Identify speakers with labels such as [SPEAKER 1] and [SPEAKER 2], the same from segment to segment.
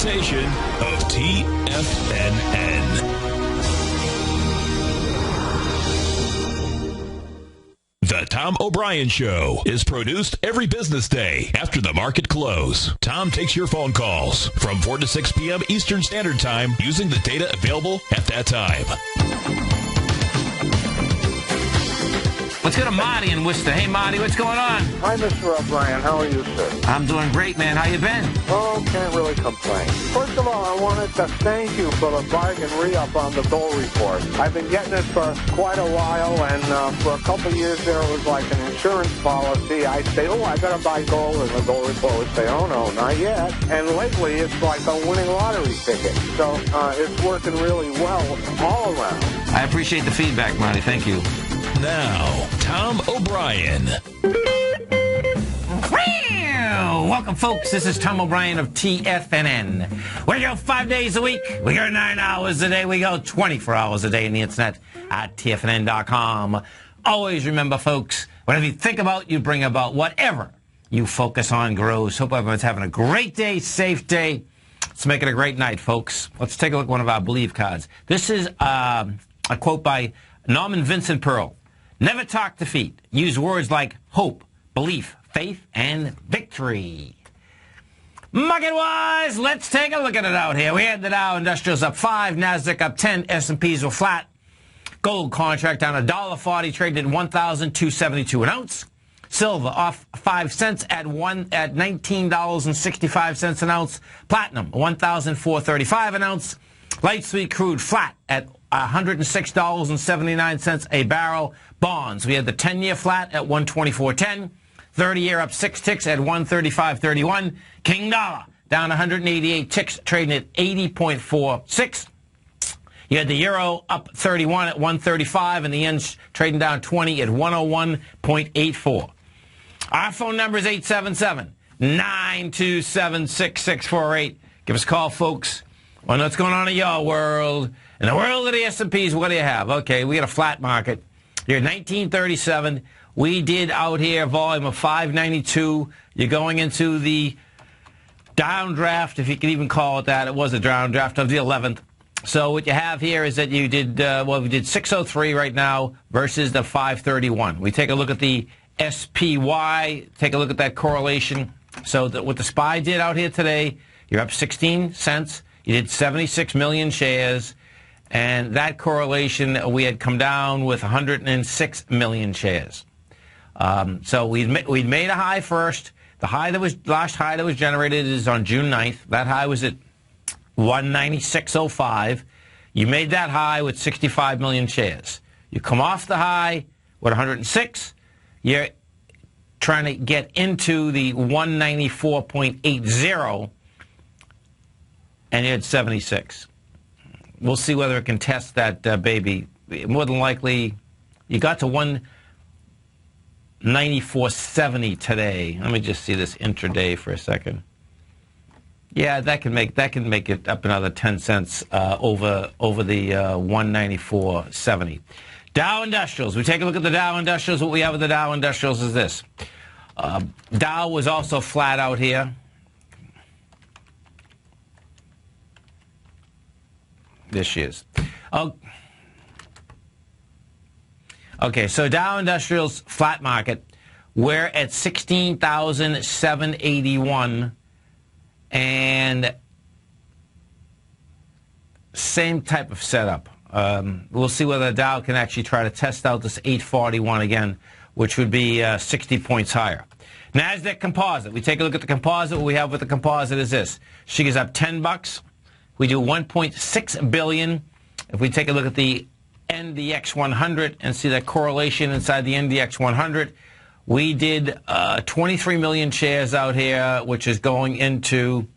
[SPEAKER 1] station of TFNN. The Tom O'Brien Show is produced every business day after the market close. Tom takes your phone calls from 4 to 6 p.m. Eastern Standard Time using the data available at that time.
[SPEAKER 2] Let's go to Marty in Worcester. Hey, Marty, what's going on?
[SPEAKER 3] Hi, Mr. O'Brien. How are you, sir?
[SPEAKER 2] I'm doing great, man. How you been?
[SPEAKER 3] Oh, can't really complain. First of all, I wanted to thank you for the bargain re-up on the gold report. I've been getting it for quite a while, and for a couple of years there, it was like an insurance policy. I'd say, oh, I got to buy gold, and the gold report would say, oh, no, not yet. And lately, it's like a winning lottery ticket. So it's working really well all around.
[SPEAKER 2] I appreciate the feedback, Marty. Thank you.
[SPEAKER 1] Now, Tom O'Brien.
[SPEAKER 2] Welcome, folks. This is Tom O'Brien of TFNN. We go 5 days a week. We go 9 hours a day. We go 24 hours a day on the internet at TFNN.com. Always remember, folks, whatever you think about, you bring about. Whatever you focus on grows. Hope everyone's having a great day, safe day. Let's make it a great night, folks. Let's take a look at one of our Believe cards. This is a quote by Norman Vincent Pearl. Never talk defeat. Use words like hope, belief, faith, and victory. Market-wise, let's take a look at it out here. We had the Dow Industrials up 5, NASDAQ up 10, S&Ps were flat. Gold contract down $1.40, traded at $1,272 an ounce. Silver off 5 cents at $19.65 an ounce. Platinum $1,435 an ounce. Light sweet crude flat at $106.79 a barrel. Bonds, we had the 10-year flat at 124.10. 30-year up 6 ticks at 135.31. King dollar down 188 ticks, trading at 80.46. You had the euro up 31 at 135, and the yen's trading down 20 at 101.84. Our phone number is 877-927-6648. Give us a call, folks. Well, what's going on in your world? In the world of the S&Ps, what do you have? Okay, we got a flat market. You're at 1937. We did out here a volume of 592. You're going into the downdraft, if you can even call it that. It was a downdraft of the 11th. So what you have here is that you did, we did 603 right now versus the 531. We take a look at the SPY, take a look at that correlation. So what the SPY did out here today, you're up 16 cents. You did 76 million shares. And that correlation, we had come down with 106 million shares. So we'd made a high first. The high that was, last high that was generated is on June 9th. That high was at 196.05. You made that high with 65 million shares. You come off the high with 106. You're trying to get into the 194.80, and you had 76. We'll see whether it can test that baby. More than likely, you got to 194.70 today. Let me just see this intraday for a second. Yeah, that can make it up another 10 cents over the 194.70. Dow Industrials. We take a look at the Dow Industrials. What we have with the Dow Industrials is this. Dow was also flat out here. This she is. Oh. Okay, so Dow Industrials flat market. We're at 16,781, and same type of setup. We'll see whether Dow can actually try to test out this 841 again, which would be 60 points higher. NASDAQ Composite. We take a look at the composite. What we have with the composite is this. She is up $10. We do 1.6 billion. If we take a look at the NDX 100 and see that correlation inside the NDX 100, we did 23 million shares out here, which is going into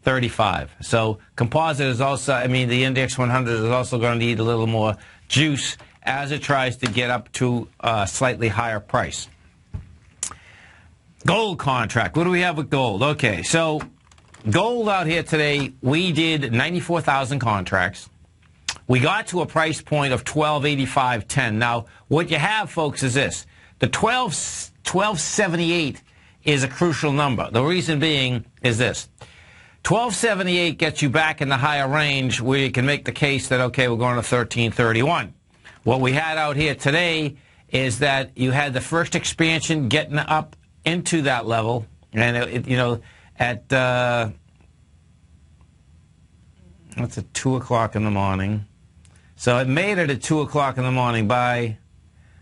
[SPEAKER 2] 35. So composite is also, the NDX 100 is also going to need a little more juice as it tries to get up to a slightly higher price. Gold contract. What do we have with gold? Okay, so gold out here today, we did 94,000 contracts. We got to a price point of 1285.10. Now, what you have, folks, is this. The 1278 is a crucial number. The reason being is this. 1278 gets you back in the higher range where you can make the case that, okay, we're going to 1331. What we had out here today is that you had the first expansion getting up into that level, and at that's at 2 o'clock in the morning. So it made it at 2 o'clock in the morning. By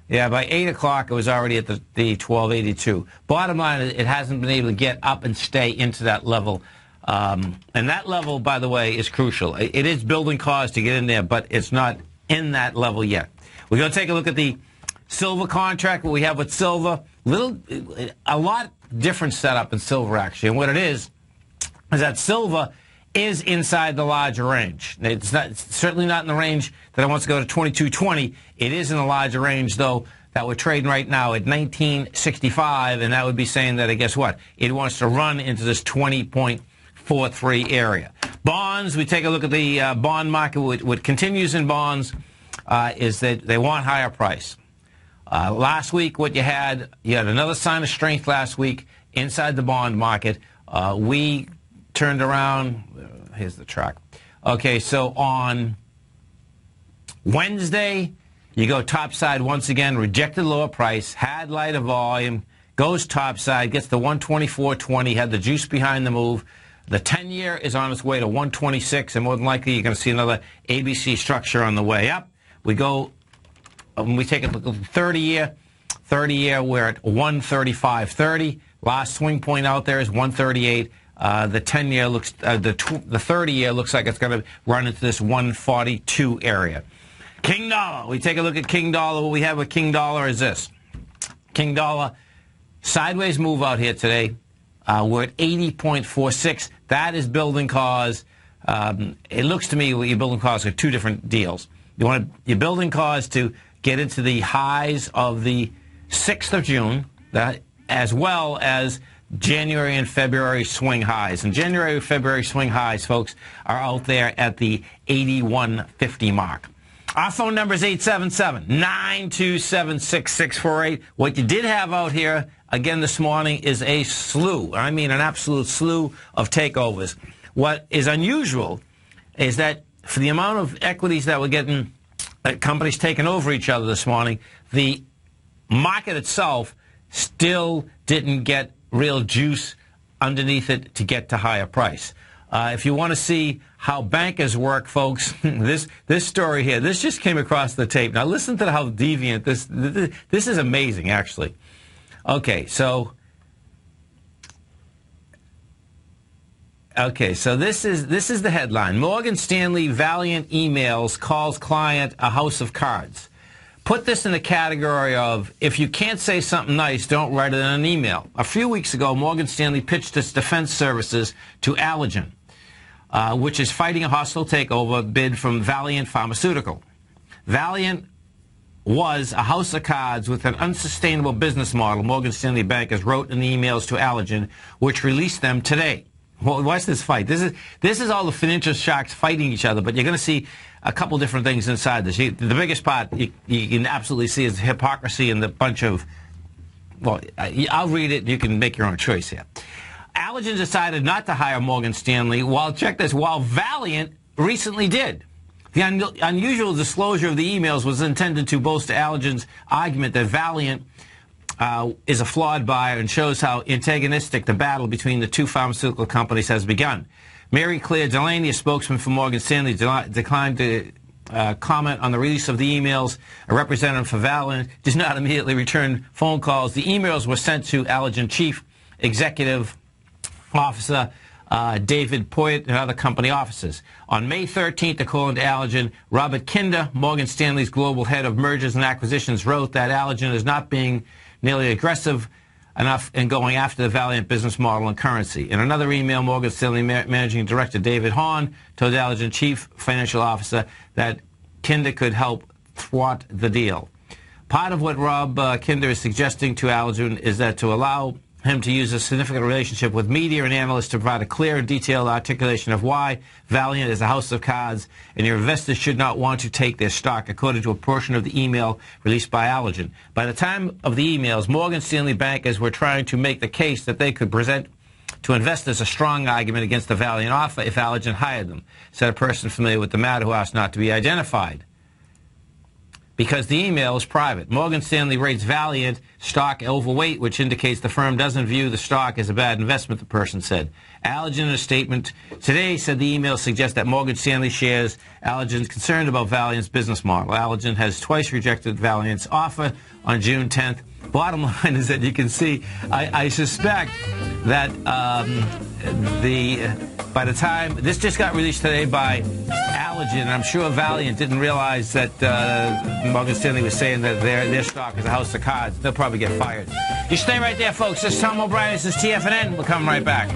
[SPEAKER 2] 8 o'clock it was already at the 1282. Bottom line, it hasn't been able to get up and stay into that level. And that level, by the way, is crucial. It is building cause to get in there, but it's not in that level yet. We're going to take a look at the silver contract, what we have with silver. A lot different setup in silver, actually. And what it is that silver is inside the larger range. It's certainly not in the range that it wants to go to 2220. It is in the larger range, though, that we're trading right now at 1965, and that would be saying that, guess what? It wants to run into this 20.43 area. Bonds, we take a look at the bond market. What continues in bonds is that they want higher price. Last week, what you had another sign of strength last week inside the bond market. We turned around. Here's the chart. Okay, so on Wednesday, you go topside once again, rejected lower price, had lighter volume, goes topside, gets the 124.20, had the juice behind the move. The 10-year is on its way to 126, and more than likely you're going to see another ABC structure on the way up. We go, when we take a look at the 30-year, we're at 135.30. Last swing point out there is 138. The 10-year looks, the 30-year looks like it's going to run into this 142 area. King dollar. We take a look at King dollar. What we have with King dollar is this. King dollar, sideways move out here today. We're at 80.46. That is building cause. It looks to me what you're building cause are two different deals. You're building cause to get into the highs of the 6th of June, as well as January and February swing highs. And January and February swing highs, folks, are out there at the 81.50 mark. Our phone number is 877-927-6648. What you did have out here, again, this morning is a slew, I mean an absolute slew of takeovers. What is unusual is that for the amount of equities that we're getting, companies taking over each other this morning, the market itself still didn't get real juice underneath it to get to higher price. If you want to see how bankers work, folks, this story here, this just came across the tape. Now listen to how deviant this is amazing, actually. Okay, so this is the headline. Morgan Stanley Valiant emails calls client a house of cards. Put this in the category of, if you can't say something nice, don't write it in an email. A few weeks ago, Morgan Stanley pitched its defense services to Allergan, which is fighting a hostile takeover bid from Valiant Pharmaceutical. Valiant was a house of cards with an unsustainable business model, Morgan Stanley bankers wrote in the emails to Allergan, which released them today. Well, watch this fight. This is all the financial sharks fighting each other, but you're going to see a couple different things inside this. The biggest part you can absolutely see is the hypocrisy and the bunch of, well, I'll read it. You can make your own choice here. Allergan decided not to hire Morgan Stanley, while Valiant recently did. The unusual disclosure of the emails was intended to bolster Allergan's argument that Valiant is a flawed buyer and shows how antagonistic the battle between the two pharmaceutical companies has begun. Mary Claire Delaney, a spokesman for Morgan Stanley, declined to comment on the release of the emails. A representative for Valiant did not immediately return phone calls. The emails were sent to Allergan Chief Executive Officer David Poyet and other company officers. On May 13th, according to Allergan, Robert Kinder, Morgan Stanley's global head of mergers and acquisitions, wrote that Allergan is not being nearly aggressive enough in going after the Valiant business model and currency. In another email, Morgan Stanley Managing Director David Hahn told Allergan Chief Financial Officer that Kinder could help thwart the deal. Part of what Rob Kinder is suggesting to Allergan is that to allow him to use a significant relationship with media and analysts to provide a clear and detailed articulation of why Valiant is a house of cards and your investors should not want to take their stock, according to a portion of the email released by Allergan. By the time of the emails, Morgan Stanley bankers were trying to make the case that they could present To investors, a strong argument against the Valiant offer if Allergan hired them, said a person familiar with the matter who asked not to be identified, because the email is private. Morgan Stanley rates Valiant stock overweight, which indicates the firm doesn't view the stock as a bad investment, the person said. Allergan, in a statement today, said the email suggests that Morgan Stanley shares Allergan's concerned about Valiant's business model. Allergan has twice rejected Valiant's offer on June 10th. Bottom line is that you can see, I suspect that by the time, this just got released today by Allergan, and I'm sure Valiant didn't realize that Morgan Stanley was saying that their stock is a house of cards. They'll probably get fired. You stay right there, folks. This is Tom O'Brien. This is TFNN. We'll come right back.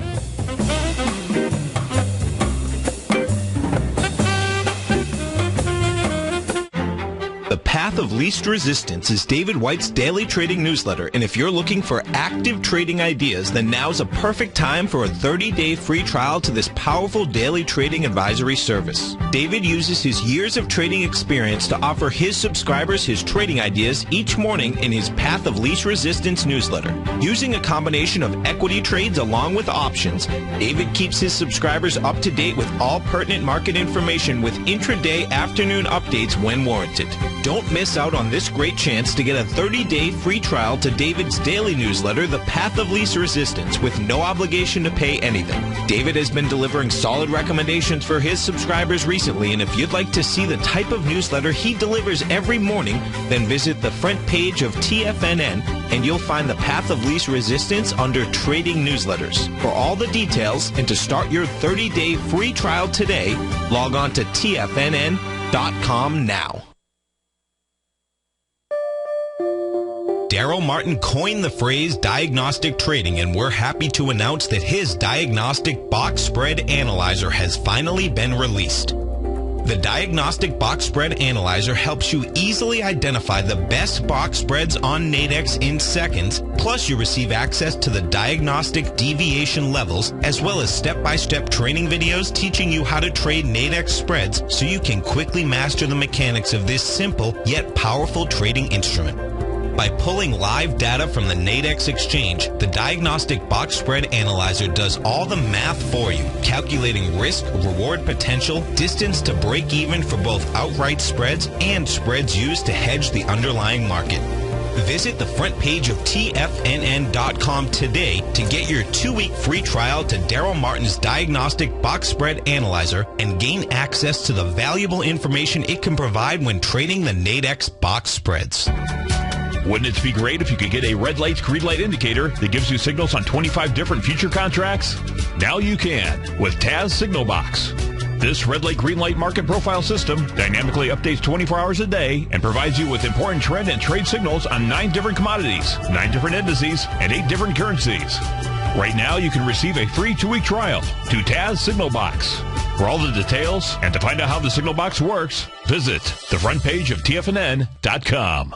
[SPEAKER 4] The Path of Least Resistance is David White's daily trading newsletter, and if you're looking for active trading ideas, then now's a perfect time for a 30-day free trial to this powerful daily trading advisory service. David uses his years of trading experience to offer his subscribers his trading ideas each morning in his Path of Least Resistance newsletter. Using a combination of equity trades along with options, David keeps his subscribers up to date with all pertinent market information with intraday afternoon updates when warranted. Don't miss out on this great chance to get a 30-day free trial to David's daily newsletter, The Path of Least Resistance, with no obligation to pay anything. David has been delivering solid recommendations for his subscribers recently, and if you'd like to see the type of newsletter he delivers every morning, then visit the front page of TFNN, and you'll find The Path of Least Resistance under Trading Newsletters. For all the details and to start your 30-day free trial today, log on to TFNN.com now. Daryl Martin coined the phrase diagnostic trading, and we're happy to announce that his diagnostic box spread analyzer has finally been released. The Diagnostic Box Spread Analyzer helps you easily identify the best box spreads on Nadex in seconds, plus you receive access to the diagnostic deviation levels, as well as step-by-step training videos teaching you how to trade Nadex spreads so you can quickly master the mechanics of this simple yet powerful trading instrument. By pulling live data from the Nadex exchange, the Diagnostic Box Spread Analyzer does all the math for you, calculating risk, reward potential, distance to break even for both outright spreads and spreads used to hedge the underlying market. Visit the front page of TFNN.com today to get your 2-week free trial to Daryl Martin's Diagnostic Box Spread Analyzer and gain access to the valuable information it can provide when trading the Nadex box spreads.
[SPEAKER 1] Wouldn't it be great if you could get a red light, green light indicator that gives you signals on 25 different future contracts? Now you can with Taz Signal Box. This red light, green light market profile system dynamically updates 24 hours a day and provides you with important trend and trade signals on 9 different commodities, 9 different indices, and 8 different currencies. Right now, you can receive a free 2-week trial to Taz Signal Box. For all the details and to find out how the Signal Box works, visit the front page of TFNN.com.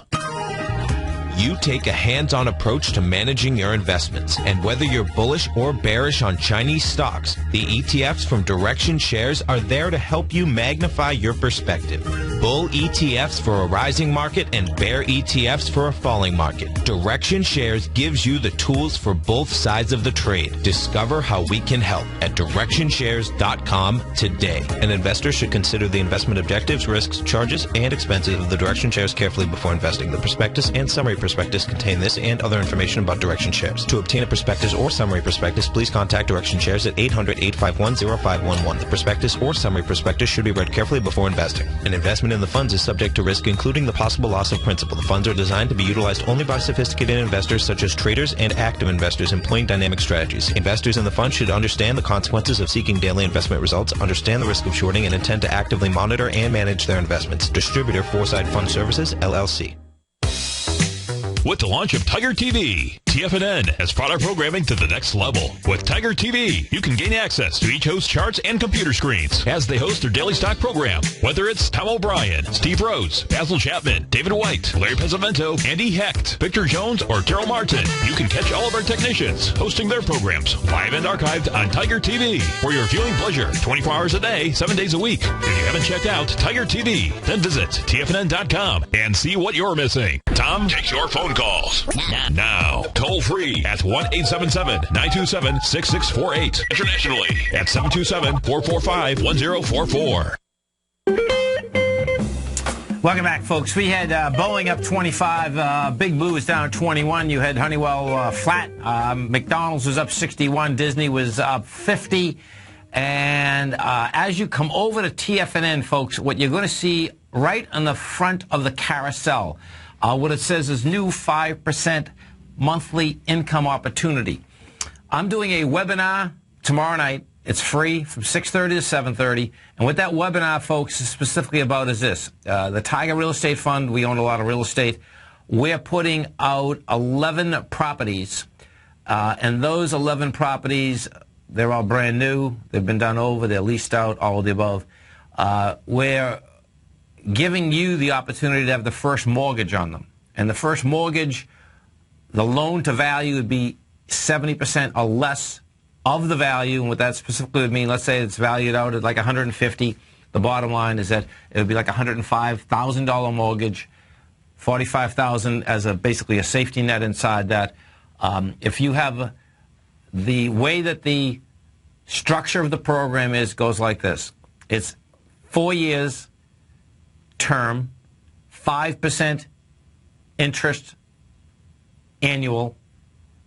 [SPEAKER 4] You take a hands-on approach to managing your investments, and whether you're bullish or bearish on Chinese stocks, the ETFs from Direction Shares are there to help you magnify your perspective. Bull ETFs for a rising market and bear ETFs for a falling market. Direction Shares gives you the tools for both sides of the trade. Discover how we can help at DirectionShares.com today. An investor should consider the investment objectives, risks, charges, and expenses of the Direction Shares carefully before investing. The prospectus and summary prospectus contain this and other information about Direction Shares. To obtain a prospectus or summary prospectus, please contact Direction Shares at 800-851-0511. The prospectus or summary prospectus should be read carefully before investing. An investment in the funds is subject to risk, including the possible loss of principal. The funds are designed to be utilized only by sophisticated investors such as traders and active investors employing dynamic strategies. Investors in the fund should understand the consequences of seeking daily investment results, understand the risk of shorting, and intend to actively monitor and manage their investments. Distributor Foresight Fund Services, LLC.
[SPEAKER 1] With the launch of Tiger TV, TFNN has brought our programming to the next level. With Tiger TV, you can gain access to each host's charts and computer screens as they host their daily stock program. Whether it's Tom O'Brien, Steve Rose, Basil Chapman, David White, Larry Pesavento, Andy Hecht, Victor Jones, or Daryl Martin, you can catch all of our technicians hosting their programs live and archived on Tiger TV for your viewing pleasure 24 hours a day, 7 days a week. If you haven't checked out Tiger TV, then visit TFNN.com and see what you're missing. Tom takes your phone calls. Now, Toll free at 1-877-927-6648. Internationally at 727-445-1044.
[SPEAKER 2] Welcome back, folks. We had Boeing up 25. Big Blue was down at 21. You had Honeywell flat. McDonald's was up 61. Disney was up 50. And as you come over to TFNN, folks, what you're going to see right on the front of the carousel, what it says is new 5% monthly income opportunity. I'm doing a webinar tomorrow night. It's free from 6:30 to 7:30. And what that webinar, folks, is specifically about is this. The Tiger Real Estate Fund, we own a lot of real estate. We're putting out 11 properties. And those 11 properties, they're all brand new. They've been done over. They're leased out, all of the above. We're giving you the opportunity to have the first mortgage on them. And the first mortgage, the loan to value would be 70% or less of the value. And what that specifically would mean, let's say it's valued out at like 150. The bottom line is that it would be like a $105,000 mortgage, $45,000 as basically a safety net inside that. If you have the way that the structure of the program goes like this. It's 4 years term, 5% interest annual.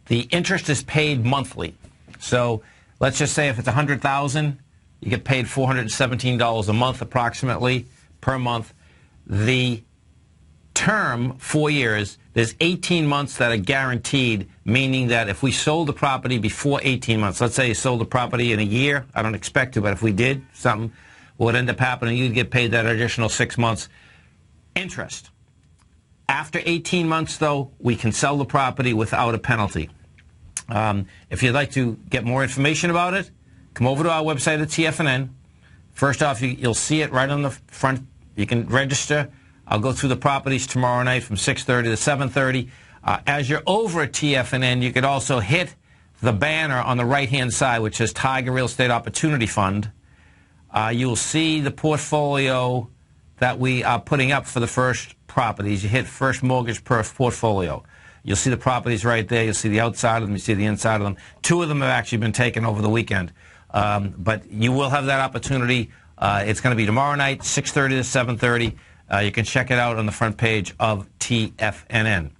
[SPEAKER 2] The interest is paid monthly. So let's just say if it's $100,000, you get paid $417 a month approximately per month. The term, 4 years, there's 18 months that are guaranteed, meaning that if we sold the property before 18 months, let's say you sold the property in a year, I don't expect to, but if we did, something would end up happening, you'd get paid that additional 6 months interest. After 18 months, though, we can sell the property without a penalty. If you'd like to get more information about it, come over to our website at TFNN. First off, you'll see it right on the front. You can register. I'll go through the properties tomorrow night from 6:30 to 7:30. As you're over at TFNN, you could also hit the banner on the right-hand side, which says Tiger Real Estate Opportunity Fund. You'll see the portfolio that we are putting up for the first properties. You hit first mortgage per portfolio. You'll see the properties right there. You'll see the outside of them. You see the inside of them. 2 of them have actually been taken over the weekend. But you will have that opportunity. It's going to be tomorrow night, 6:30 to 7:30. You can check it out on the front page of TFNN.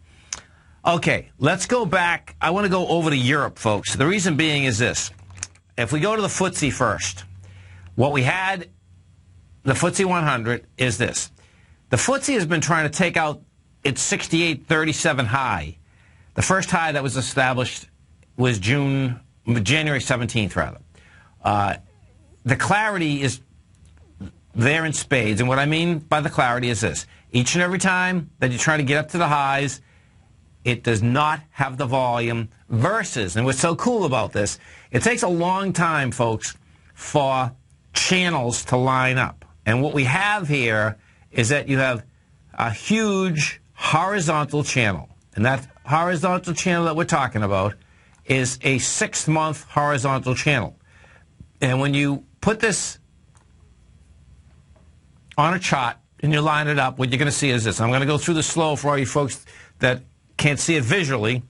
[SPEAKER 2] Okay, let's go back. I want to go over to Europe, folks. The reason being is this. If we go to the FTSE first, what we had, the FTSE 100, is this. The FTSE has been trying to take out its 68.37 high. The first high that was established was January 17th, rather. The clarity is there in spades. And what I mean by the clarity is this. Each and every time that you're trying to get up to the highs, it does not have the volume versus, and what's so cool about this, it takes a long time, folks, for channels to line up. And what we have here is that you have a huge horizontal channel. And that horizontal channel that we're talking about is a 6-month horizontal channel. And when you put this on a chart and you line it up, what you're going to see is this. I'm going to go through this slow for all you folks that can't see it visually,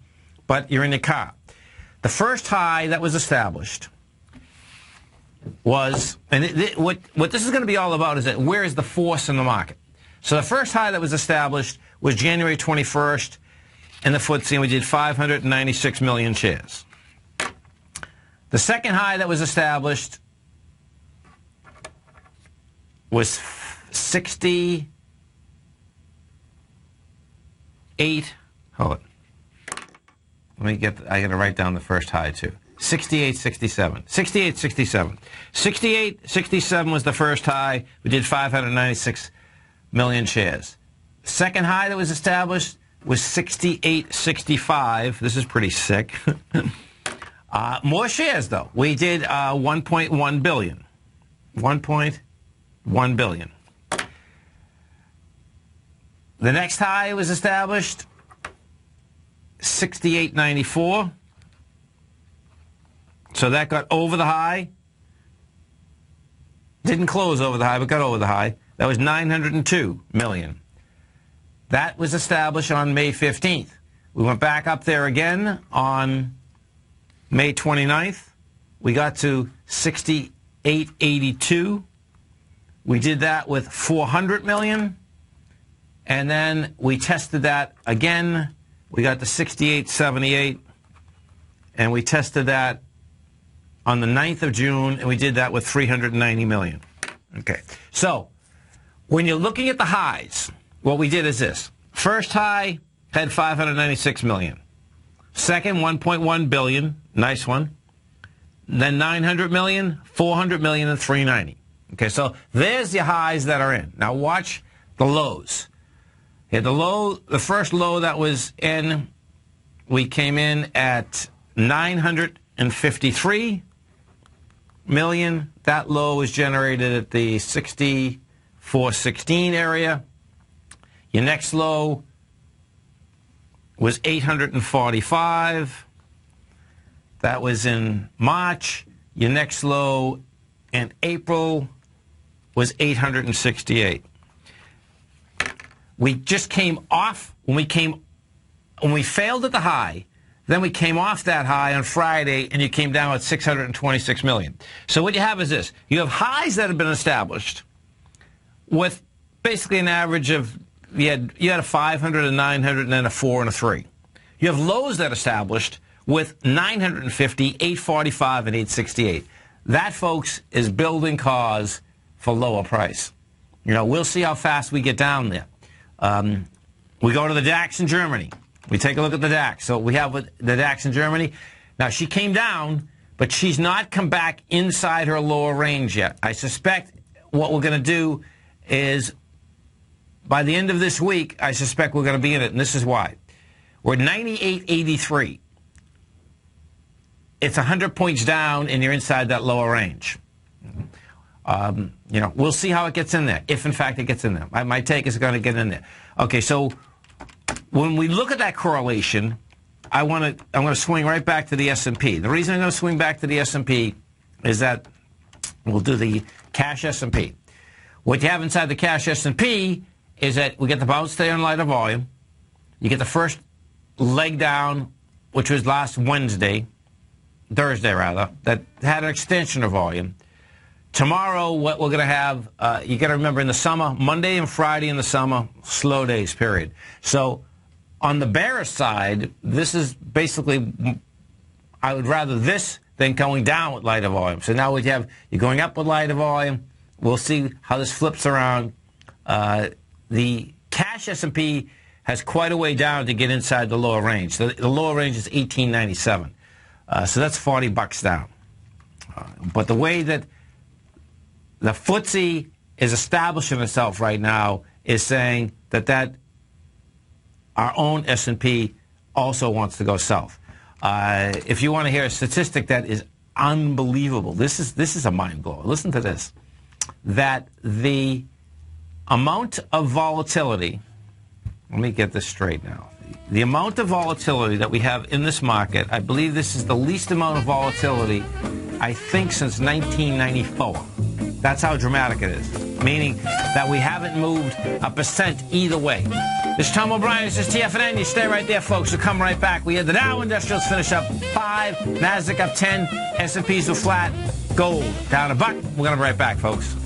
[SPEAKER 2] but you're in your car. The first high that was established was, and what this is going to be all about is that where is the force in the market? So the first high that was established was January 21st in the FTSE, and we did 596 million shares. The second high that was established was 68. Hold it. I got to write down the first high too. 68.67. 68.67. 68.67 was the first high. We did 596 million shares. Second high that was established was 68.65. This is pretty sick. More shares, though. We did 1.1 billion. 1.1 billion. The next high was established 68.94. So that got over the high. Didn't close over the high, but got over the high. That was 902 million. That was established on May 15th. We went back up there again on May 29th. We got to 68.82. We did that with 400 million. And then we tested that again. We got to 68.78. And we tested that on the 9th of June, and we did that with 390 million. Okay. So when you're looking at the highs, what we did is this. First high had 596 million. Second, 1.1 billion. Nice one. Then 900 million, 400 million, and 390. Okay, so there's the highs that are in. Now watch the lows. Here, the first low that was in, we came in at 953 million. That low was generated at the 64.16 area. Your next low was 845. That was in March. Your next low in April was 868. We just came off when we failed at the high. Then we came off that high on Friday, and you came down at 626 million. So what you have is this. You have highs that have been established with basically an average of, you had a 500, a 900, and then a 4 and a 3. You have lows that established with 950, 845, and 868. That, folks, is building cause for lower price. You know, we'll see how fast we get down there. We go to the DAX in Germany. We take a look at the DAX. So we have the DAX in Germany. Now, she came down, but she's not come back inside her lower range yet. I suspect what we're going to do is, by the end of this week, I suspect we're going to be in it, and this is why. We're at 98.83. It's 100 points down, and you're inside that lower range. You know, we'll see how it gets in there, if in fact it gets in there. My take is going to get in there. Okay, so when we look at that correlation, I'm going to swing right back to the S&P. The reason I'm going to swing back to the S&P is that we'll do the cash S&P. What you have inside the cash S&P is that we get the bounce today on lighter volume. You get the first leg down, which was last Thursday, that had an extension of volume. Tomorrow, what we're going to have, you got to remember, in the summer, Monday and Friday in the summer, slow days, period. So on the bearish side, this is basically, I would rather this than going down with lighter volume. So now you're going up with lighter volume. We'll see how this flips around. The cash S&P has quite a way down to get inside the lower range. The lower range is 1897. So that's $40 down. But the way that the FTSE is establishing itself right now is saying that our own S&P also wants to go south. If you want to hear a statistic that is unbelievable, this is a mind blower. Listen to this. That the amount of volatility, let me get this straight now. The amount of volatility that we have in this market, I believe this is the least amount of volatility, I think, since 1994. That's how dramatic it is, meaning that we haven't moved a percent either way. This is Tom O'Brien. This is TFNN. You stay right there, folks. We'll come right back. We had the Dow Industrials finish up 5, NASDAQ up 10, S&Ps were flat, gold down $1. We're going to be right back, folks.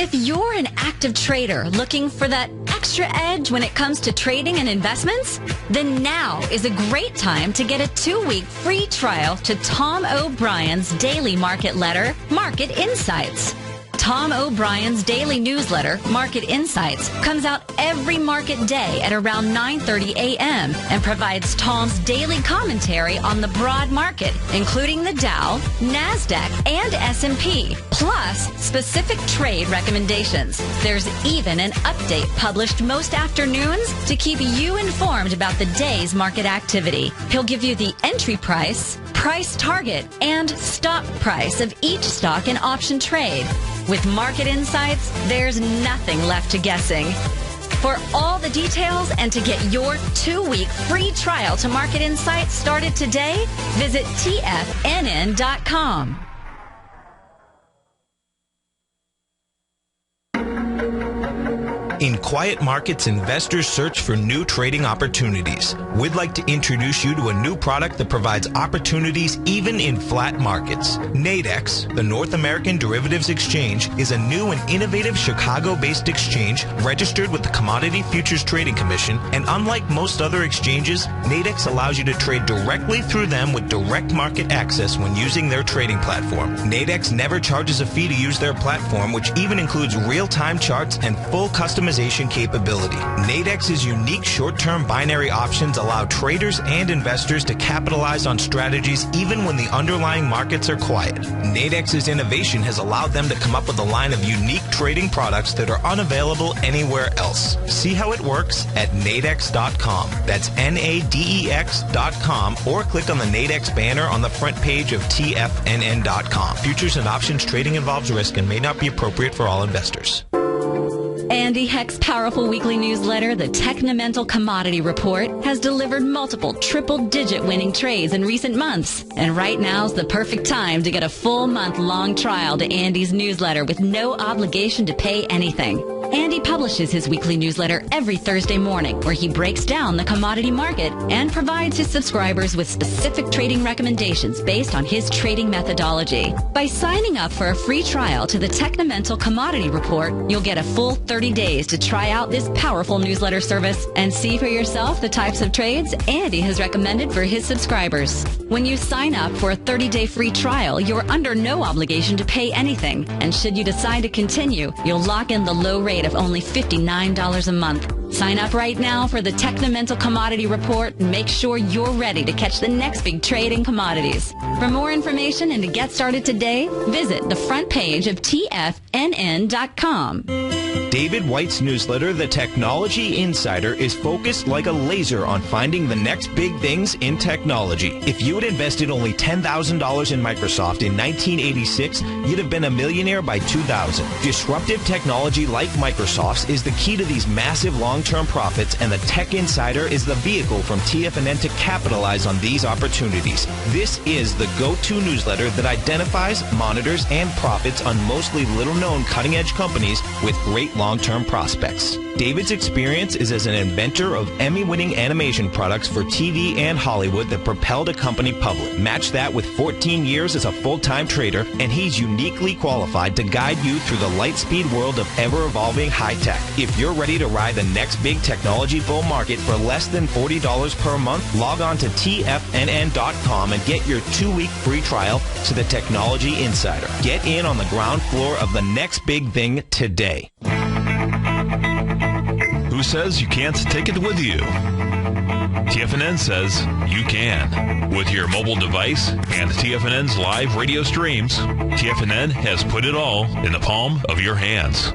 [SPEAKER 5] If you're an active trader looking for that extra edge when it comes to trading and investments, then now is a great time to get a 2-week free trial to Tom O'Brien's daily market letter, Market Insights. Tom O'Brien's daily newsletter, Market Insights, comes out every market day at around 9:30 a.m. and provides Tom's daily commentary on the broad market, including the Dow, NASDAQ, and S&P, plus specific trade recommendations. There's even an update published most afternoons to keep you informed about the day's market activity. He'll give you the entry price, price target, and stop price of each stock and option trade. With Market Insights, there's nothing left to guessing. For all the details and to get your 2-week free trial to Market Insights started today, visit TFNN.com.
[SPEAKER 4] In quiet markets, investors search for new trading opportunities. We'd like to introduce you to a new product that provides opportunities even in flat markets. Nadex, the North American Derivatives Exchange, is a new and innovative Chicago-based exchange registered with the Commodity Futures Trading Commission, and unlike most other exchanges, Nadex allows you to trade directly through them with direct market access when using their trading platform. Nadex never charges a fee to use their platform, which even includes real-time charts and full customization capability. Nadex's unique short-term binary options allow traders and investors to capitalize on strategies even when the underlying markets are quiet. Nadex's innovation has allowed them to come up with a line of unique trading products that are unavailable anywhere else. See how it works at nadex.com. That's NADEX.com, or click on the Nadex banner on the front page of TFNN.com. Futures and options trading involves risk and may not be appropriate for all investors.
[SPEAKER 5] Andy Heck's powerful weekly newsletter, the Technomental Commodity Report, has delivered multiple triple-digit winning trades in recent months. And right now's the perfect time to get a full month-long trial to Andy's newsletter with no obligation to pay anything. Andy publishes his weekly newsletter every Thursday morning, where he breaks down the commodity market and provides his subscribers with specific trading recommendations based on his trading methodology. By signing up for a free trial to the Technomental Commodity Report, you'll get a full 30 days to try out this powerful newsletter service and see for yourself the types of trades Andy has recommended for his subscribers. When you sign up for a 30-day free trial, you're under no obligation to pay anything. And should you decide to continue, you'll lock in the low rate of only $59 a month. Sign up right now for the Technomental Commodity Report and make sure you're ready to catch the next big trade in commodities. For more information and to get started today, visit the front page of TFNN.com.
[SPEAKER 4] David White's newsletter, The Technology Insider, is focused like a laser on finding the next big things in technology. If you had invested only $10,000 in Microsoft in 1986, you'd have been a millionaire by 2000. Disruptive technology like Microsoft's is the key to these massive long-term profits, and the Tech Insider is the vehicle from TFNN to capitalize on these opportunities. This is the go-to newsletter that identifies, monitors, and profits on mostly little-known cutting-edge companies with great long-term prospects. David's experience is as an inventor of Emmy-winning animation products for TV and Hollywood that propelled a company public. Match that with 14 years as a full-time trader, and he's uniquely qualified to guide you through the light-speed world of ever-evolving high-tech. If you're ready to ride the next big technology bull market for less than $40 per month, log on to TFNN.com and get your 2-week free trial to the Technology Insider. Get in on the ground floor of the next big thing today.
[SPEAKER 1] Who says you can't take it with you? TFNN says you can. With your mobile device and TFNN's live radio streams, TFNN has put it all in the palm of your hands.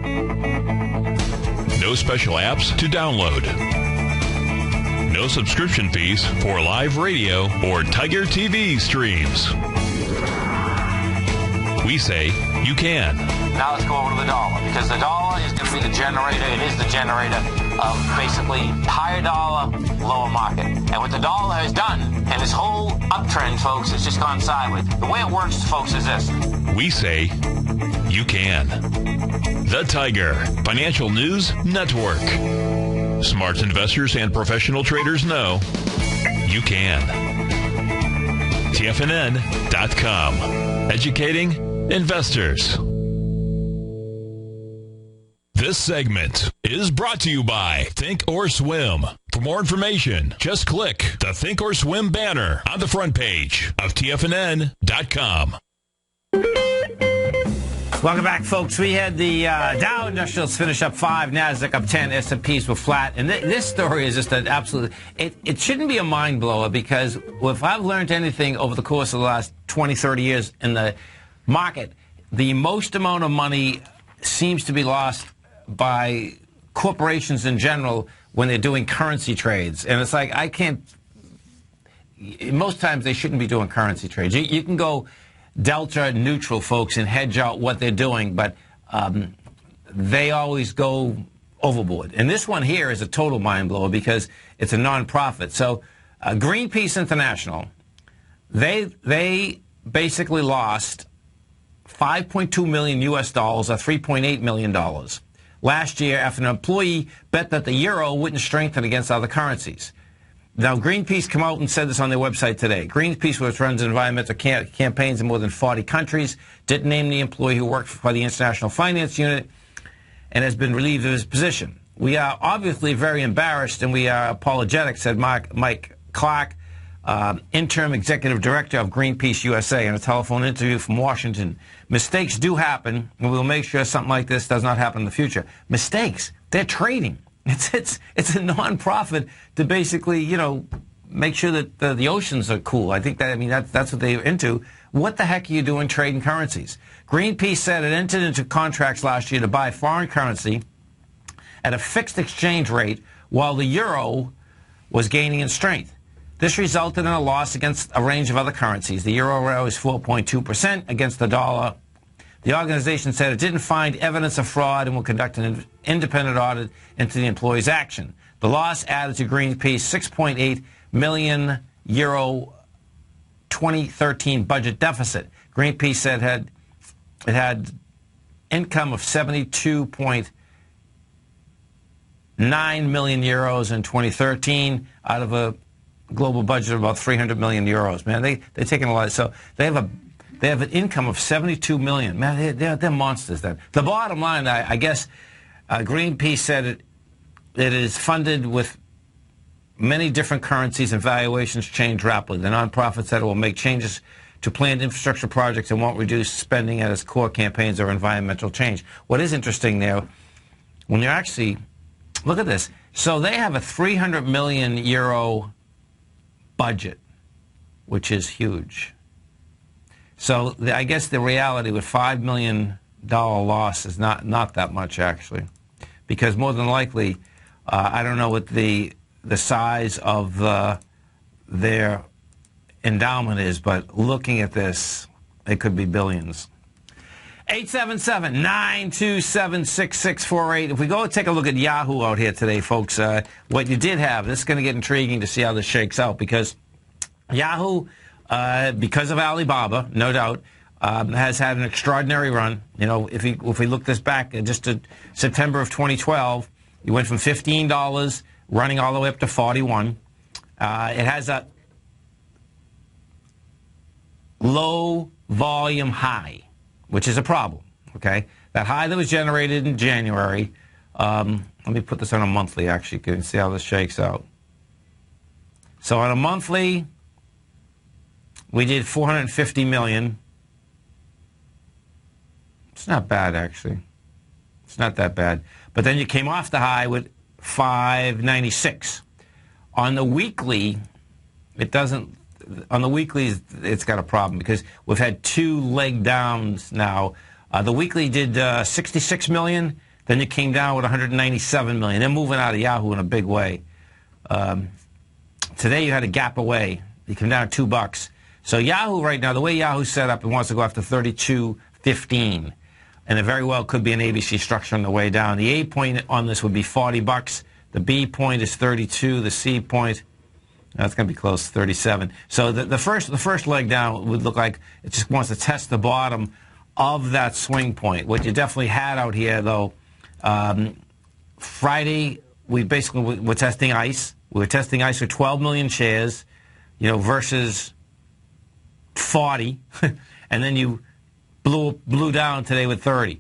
[SPEAKER 1] No special apps to download. No subscription fees for live radio or Tiger TV streams. We say you can.
[SPEAKER 2] Now let's go over to the dollar, because the dollar is going to be the generator. It is the generator of basically higher dollar, lower market. And what the dollar has done, and this whole uptrend, folks, has just gone sideways. The way it works, folks, is this.
[SPEAKER 1] We say you can. The Tiger Financial News Network. Smart investors and professional traders know you can. TFNN.com. Educating investors. This segment is brought to you by Think or Swim. For more information, just click the Think or Swim banner on the front page of TFNN.com.
[SPEAKER 2] Welcome back, folks. We had the Dow Industrials finish up 5, NASDAQ up 10, S&Ps were flat. And this story is just an absolute... It shouldn't be a mind blower, because if I've learned anything over the course of the last 20, 30 years in the market, the most amount of money seems to be lost by corporations in general when they're doing currency trades. And it's like, I can't... Most times they shouldn't be doing currency trades. You can go delta neutral, folks, and hedge out what they're doing, but they always go overboard. And this one here is a total mind blower because it's a nonprofit. So Greenpeace International, they basically lost $5.2 million US, or $3.8 million. last year after an employee bet that the euro wouldn't strengthen against other currencies. Now, Greenpeace come out and said this on their website today. Greenpeace, which runs environmental campaigns in more than 40 countries, didn't name the employee who worked for the International Finance Unit and has been relieved of his position. We are obviously very embarrassed and we are apologetic, said Mike Clark, interim executive director of Greenpeace USA, in a telephone interview from Washington. Mistakes do happen, and we'll make sure something like this does not happen in the future. Mistakes, they're trading. It's a non-profit to basically, make sure that the oceans are cool. I think that's what they're into. What the heck are you doing trading currencies? Greenpeace said it entered into contracts last year to buy foreign currency at a fixed exchange rate while the euro was gaining in strength. This resulted in a loss against a range of other currencies. The euro rose 4.2% against the dollar. The organization said it didn't find evidence of fraud and will conduct an independent audit into the employee's action. The loss added to Greenpeace 6.8 million euro 2013 budget deficit. Greenpeace said it had income of 72.9 million euros in 2013 out of a global budget of about 300 million euros. Man, they're taking a lot. So they have an income of 72 million. Man, they're monsters. Then the bottom line, I guess, Greenpeace said it is funded with many different currencies and valuations change rapidly. The nonprofit said it will make changes to planned infrastructure projects and won't reduce spending at its core campaigns or environmental change. What is interesting there, when you actually look at this, so they have a 300 million euro budget, which is huge. So I guess the reality with $5 million loss is not that much, actually, because more than likely, I don't know what the size of their endowment is, but looking at this, it could be billions. 877-927-6648. If we go take a look at Yahoo out here today, folks, what you did have, this is going to get intriguing to see how this shakes out, because Yahoo, because of Alibaba, no doubt, has had an extraordinary run. If we look this back just to September of 2012, you went from $15 running all the way up to $41. It has a low volume high, which is a problem, okay? That high that was generated in January, let me put this on a monthly, actually, you can see how this shakes out. So on a monthly, we did 450 million. It's not bad, actually. It's not that bad. But then you came off the high with 596. On the weekly, it doesn't. On the weekly, it's got a problem because we've had two leg downs now. The weekly did 66 million. Then you came down with 197 million. They're moving out of Yahoo in a big way. Today you had a gap away. You came down $2. So Yahoo right now, the way Yahoo's set up, it wants to go after 32.15. And it very well could be an ABC structure on the way down. The A point on this would be $40. The B point is 32. The C point, that's going to be close, 37. So the first leg down would look like it just wants to test the bottom of that swing point. What you definitely had out here, though, Friday, we basically were testing ICE. We were testing ICE with 12 million shares, versus 40. And then you blew down today with 30.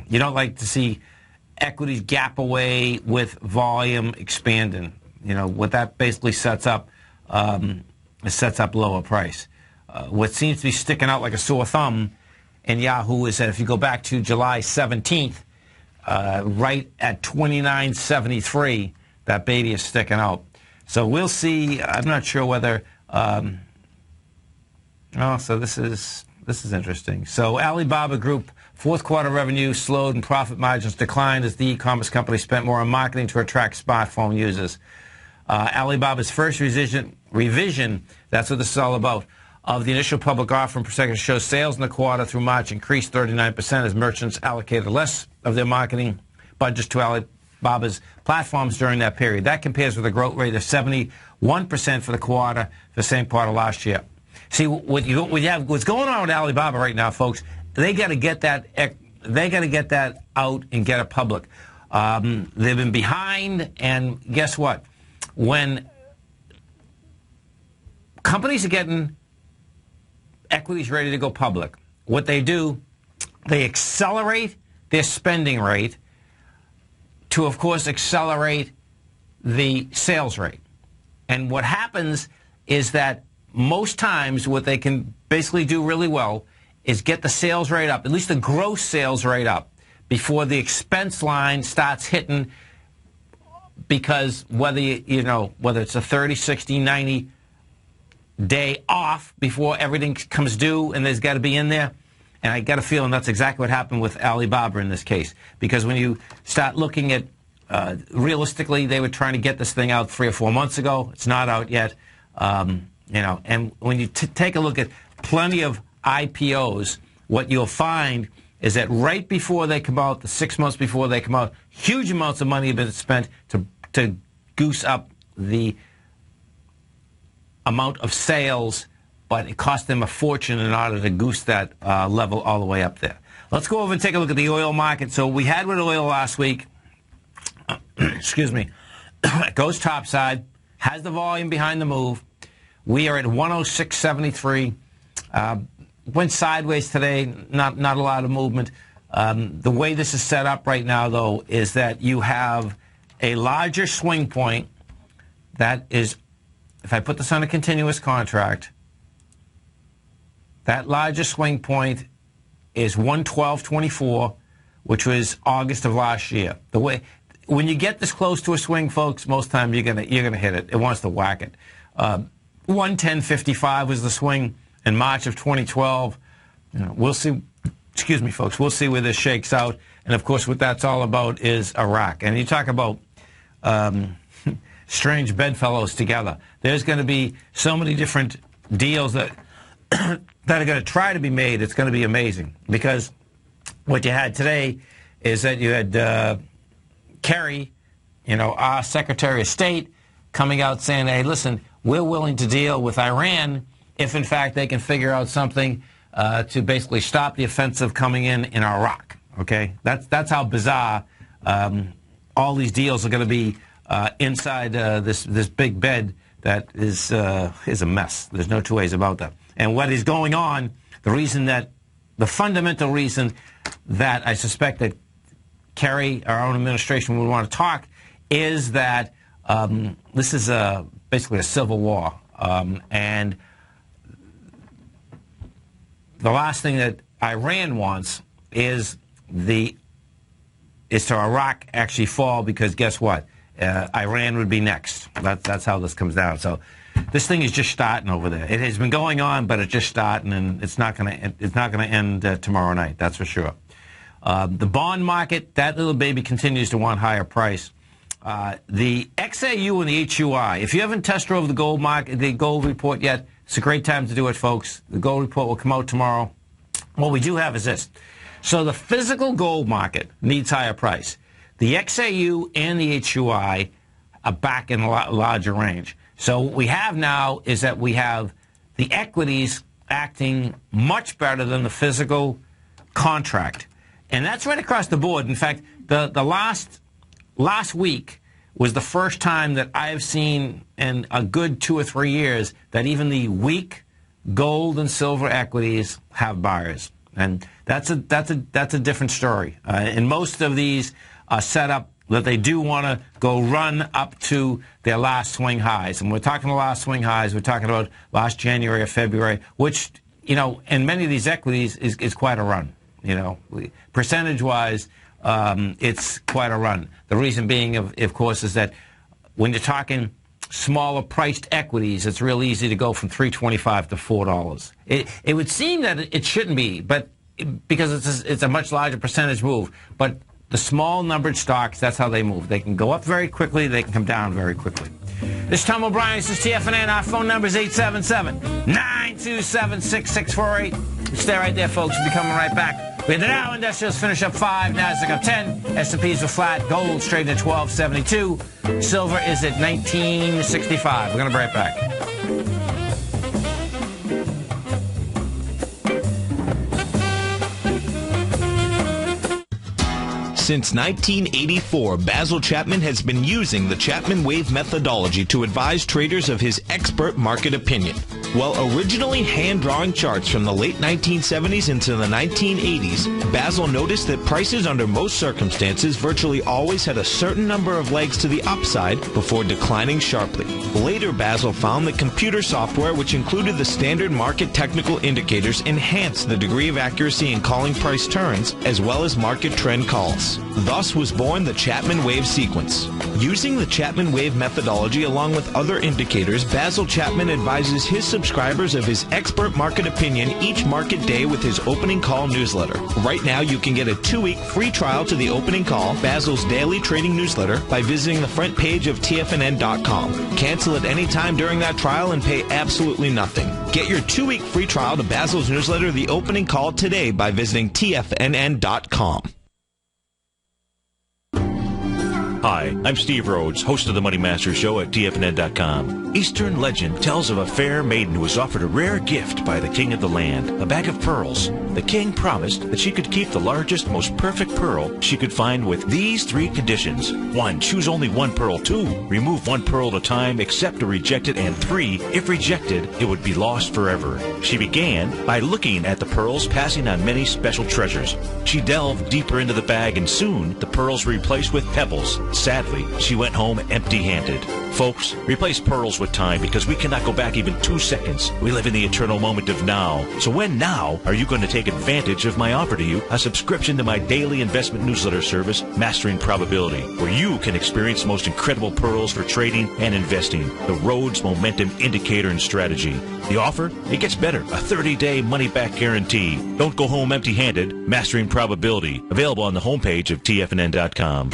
[SPEAKER 2] You don't like to see equities gap away with volume expanding. What that basically sets up, it sets up lower price. What seems to be sticking out like a sore thumb in Yahoo is that if you go back to July 17th, right at 29.73, that baby is sticking out. So we'll see. I'm not sure whether. So this is interesting. So Alibaba Group fourth quarter revenue slowed and profit margins declined as the e-commerce company spent more on marketing to attract smartphone users. Alibaba's first revision, that's what this is all about, of the initial public offering percentage shows sales in the quarter through March increased 39% as merchants allocated less of their marketing budgets to Alibaba's platforms during that period. That compares with a growth rate of 71% for the quarter, the same quarter last year. See, what's going on with Alibaba right now, folks, they got to get that they got to get that out and get it public. They've been behind, and guess what? When companies are getting equities ready to go public, what they do, they accelerate their spending rate to, of course, accelerate the sales rate. And what happens is that most times what they can basically do really well is get the sales rate up, at least the gross sales rate up, before the expense line starts hitting, because whether it's a 30, 60, 90 day off before everything comes due and there's got to be in there. And I got a feeling that's exactly what happened with Alibaba in this case, because when you start looking at realistically, they were trying to get this thing out 3 or 4 months ago. It's not out yet. And when you take a look at plenty of IPOs, what you'll find is that right before they come out, the 6 months before they come out, huge amounts of money have been spent to goose up the amount of sales, but it cost them a fortune in order to goose that level all the way up there. Let's go over and take a look at the oil market. So we had with oil last week. Excuse me. It goes topside, has the volume behind the move. We are at 106.73. Went sideways today, not a lot of movement. The way this is set up right now, though, is that you have a larger swing point that is, if I put this on a continuous contract, that larger swing point is 112.24, which was August of last year. When you get this close to a swing, folks, most time you're gonna hit it. It wants to whack it. 110.55 was the swing in March of 2012. We'll see. Excuse me, folks. We'll see where this shakes out. And of course, what that's all about is Iraq. And you talk about strange bedfellows together. There's going to be so many different deals that that are going to try to be made. It's going to be amazing, because what you had today is that you had Kerry, our Secretary of State, coming out saying, hey, listen, we're willing to deal with Iran if, in fact, they can figure out something to basically stop the offensive coming in Iraq. Okay? That's how bizarre all these deals are going to be inside this big bed that is a mess. There's no two ways about that. And what is going on, the fundamental reason that I suspect that Kerry, our own administration, would want to talk is that this is basically a civil war. And the last thing that Iran wants is to Iraq actually fall, because guess what? Iran would be next. That's how this comes down. So this thing is just starting over there. It has been going on, but it's just starting, and it's not going to end tomorrow night. That's for sure. The bond market, that little baby continues to want higher price. The XAU and the HUI. If you haven't test drove the gold market, the gold report yet, it's a great time to do it, folks. The gold report will come out tomorrow. What we do have is this. So the physical gold market needs higher price. The XAU and the HUI are back in a larger range. So what we have now is that we have the equities acting much better than the physical contract. And that's right across the board. In fact, the last week was the first time that I have seen in a good 2 or 3 years that even the weak gold and silver equities have buyers. And that's a different story. And most of these are set up that they do want to go run up to their last swing highs. And we're talking the last swing highs. We're talking about last January or February, which, in many of these equities is quite a run. Percentage-wise, it's quite a run. The reason being, of course, is that when you're talking smaller priced equities, it's real easy to go from $3.25 to $4. It would seem that it shouldn't be, but because it's a much larger percentage move. But the small numbered stocks, that's how they move. They can go up very quickly. They can come down very quickly. This is Tom O'Brien. This is TFNN. Our phone number is 877-927-6648. Stay right there, folks. We'll be coming right back. We had the Dow Industrials finish up 5, Nasdaq up 10, S&Ps were flat, gold's trading at 1272, silver is at 1965. We're going to be right back.
[SPEAKER 4] Since 1984, Basil Chapman has been using the Chapman Wave methodology to advise traders of his expert market opinion. While originally hand-drawing charts from the late 1970s into the 1980s, Basil noticed that prices under most circumstances virtually always had a certain number of legs to the upside before declining sharply. Later, Basil found that computer software, which included the standard market technical indicators, enhanced the degree of accuracy in calling price turns, as well as market trend calls. Thus was born the Chapman Wave sequence. Using the Chapman Wave methodology along with other indicators, Basil Chapman advises his subscribers of his expert market opinion each market day with his opening call newsletter. Right now, you can get a 2-week free trial to the opening call, Basil's daily trading newsletter, by visiting the front page of TFNN.com. Cancel at any time during that trial and pay absolutely nothing. Get your 2-week free trial to Basil's newsletter, The Opening Call, today by visiting TFNN.com.
[SPEAKER 6] Hi, I'm Steve Rhodes, host of the Money Master Show at TFNN.com. Eastern legend tells of a fair maiden who was offered a rare gift by the king of the land, a bag of pearls. The king promised that she could keep the largest, most perfect pearl she could find with these 3 conditions. 1, choose only 1 pearl. 2, remove 1 pearl at a time, accept or reject it. And 3, if rejected, it would be lost forever. She began by looking at the pearls, passing on many special treasures. She delved deeper into the bag, and soon the pearls were replaced with pebbles. Sadly, she went home empty-handed. Folks, replace pearls with time, because we cannot go back even 2 seconds. We live in the eternal moment of now. So when now are you going to take advantage of my offer to you, a subscription to my daily investment newsletter service, Mastering Probability, where you can experience the most incredible pearls for trading and investing, the Rhodes Momentum Indicator and Strategy. The offer? It gets better. A 30-day money-back guarantee. Don't go home empty-handed. Mastering Probability. Available on the homepage of TFNN.com.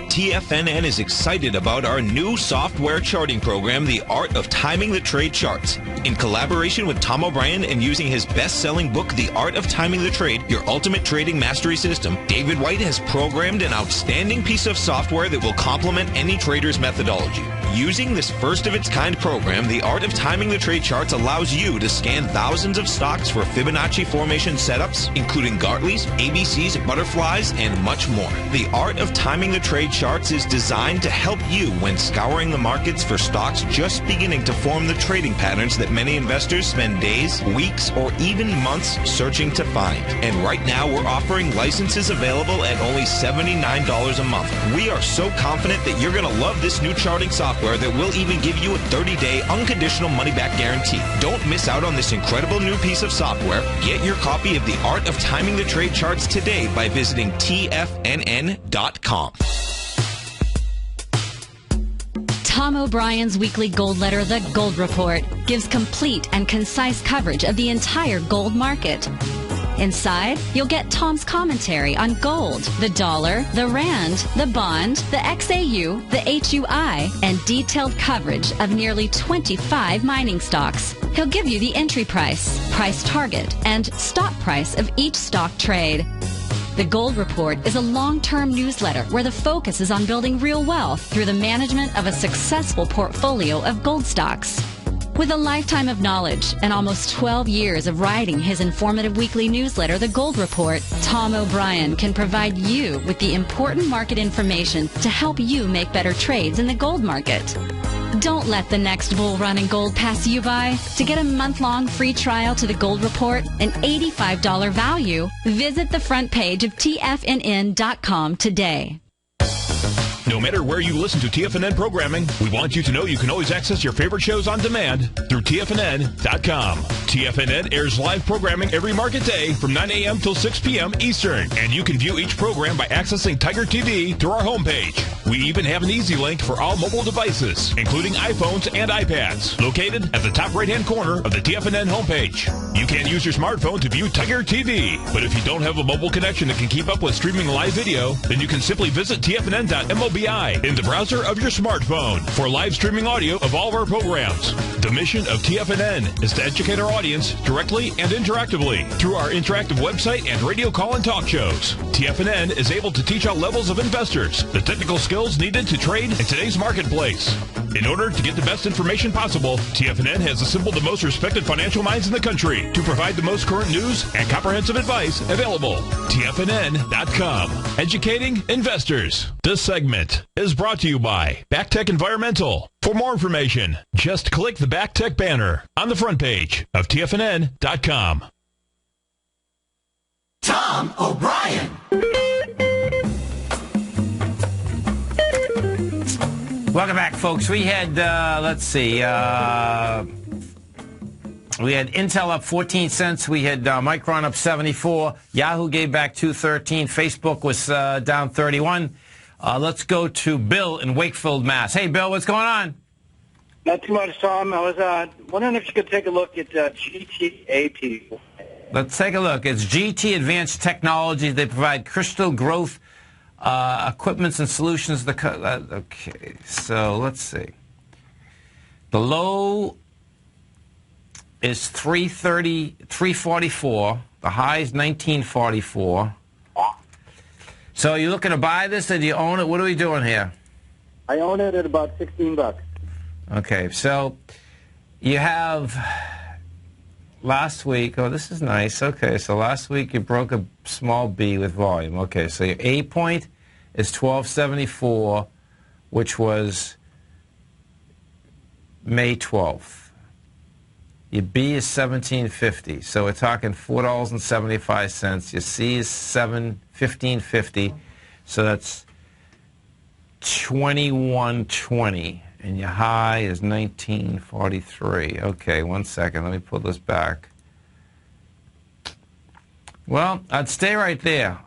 [SPEAKER 4] TFNN is excited about our new software charting program, The Art of Timing the Trade Charts. In collaboration with Tom O'Brien and using his best-selling book, The Art of Timing the Trade, Your Ultimate Trading Mastery System, David White has programmed an outstanding piece of software that will complement any trader's methodology. Using this first-of-its-kind program, The Art of Timing the Trade Charts allows you to scan thousands of stocks for Fibonacci formation setups, including Gartley's, ABC's, butterflies, and much more. The Art of Timing the Trade Charts is designed to help you when scouring the markets for stocks just beginning to form the trading patterns that many investors spend days, weeks, or even months searching to find. And right now, we're offering licenses available at only $79 a month. We are so confident that you're going to love this new charting software that will even give you a 30-day unconditional money-back guarantee. Don't miss out on this incredible new piece of software. Get your copy of The Art of Timing the Trade Charts today by visiting TFNN.com.
[SPEAKER 5] Tom O'Brien's weekly gold letter, The Gold Report, gives complete and concise coverage of the entire gold market. Inside, you'll get Tom's commentary on gold, the dollar, the rand, the bond, the XAU, the HUI, and detailed coverage of nearly 25 mining stocks. He'll give you the entry price, price target, and stop price of each stock trade. The Gold Report is a long-term newsletter where the focus is on building real wealth through the management of a successful portfolio of gold stocks. With a lifetime of knowledge and almost 12 years of writing his informative weekly newsletter, The Gold Report, Tom O'Brien can provide you with the important market information to help you make better trades in the gold market. Don't let the next bull run in gold pass you by. To get a month-long free trial to The Gold Report, an $85 value, visit the front page of TFNN.com today.
[SPEAKER 1] No matter where you listen to TFNN programming, we want you to know you can always access your favorite shows on demand through TFNN.com. TFNN airs live programming every market day from 9 a.m. till 6 p.m. Eastern, and you can view each program by accessing Tiger TV through our homepage. We even have an easy link for all mobile devices, including iPhones and iPads, located at the top right-hand corner of the TFNN homepage. You can use your smartphone to view Tiger TV, but if you don't have a mobile connection that can keep up with streaming live video, then you can simply visit TFNN.mobi in the browser of your smartphone for live streaming audio of all of our programs. The mission of TFNN is to educate our audience directly and interactively through our interactive website and radio call and talk shows. TFNN is able to teach all levels of investors the technical skills needed to trade in today's marketplace. In order to get the best information possible, TFNN has assembled the most respected financial minds in the country weekday to provide the most current news and comprehensive advice available. TFNN.com. Educating investors. This segment is brought to you by BackTech Environmental. For more information, just click the BackTech banner on the front page of TFNN.com.
[SPEAKER 7] Tom O'Brien.
[SPEAKER 2] Welcome back, folks. We had, we had Intel up 14 cents. We had Micron up 74. Yahoo gave back 213. Facebook was down 31. Let's go to Bill in Wakefield, Mass. Hey, Bill, what's going on?
[SPEAKER 8] Not too much, Tom. I was wondering if you could take a look at GTAP.
[SPEAKER 2] Let's take a look. It's GT Advanced Technologies. They provide crystal growth equipments and solutions. Okay, so let's see. The low is 344. The high is 1944. So are you looking to buy this, or do you own it? What are we doing here?
[SPEAKER 8] I own it at about $16.
[SPEAKER 2] Okay, so you have last week. Oh, this is nice. Okay, so last week you broke a small B with volume. Okay, so your A point is 1274, which was May 12th. Your B is 1750, so we're talking $4.75. Your C is $15.50, so that's 2120, and your high is 1943. Okay, one second. Let me pull this back. Well, I'd stay right there.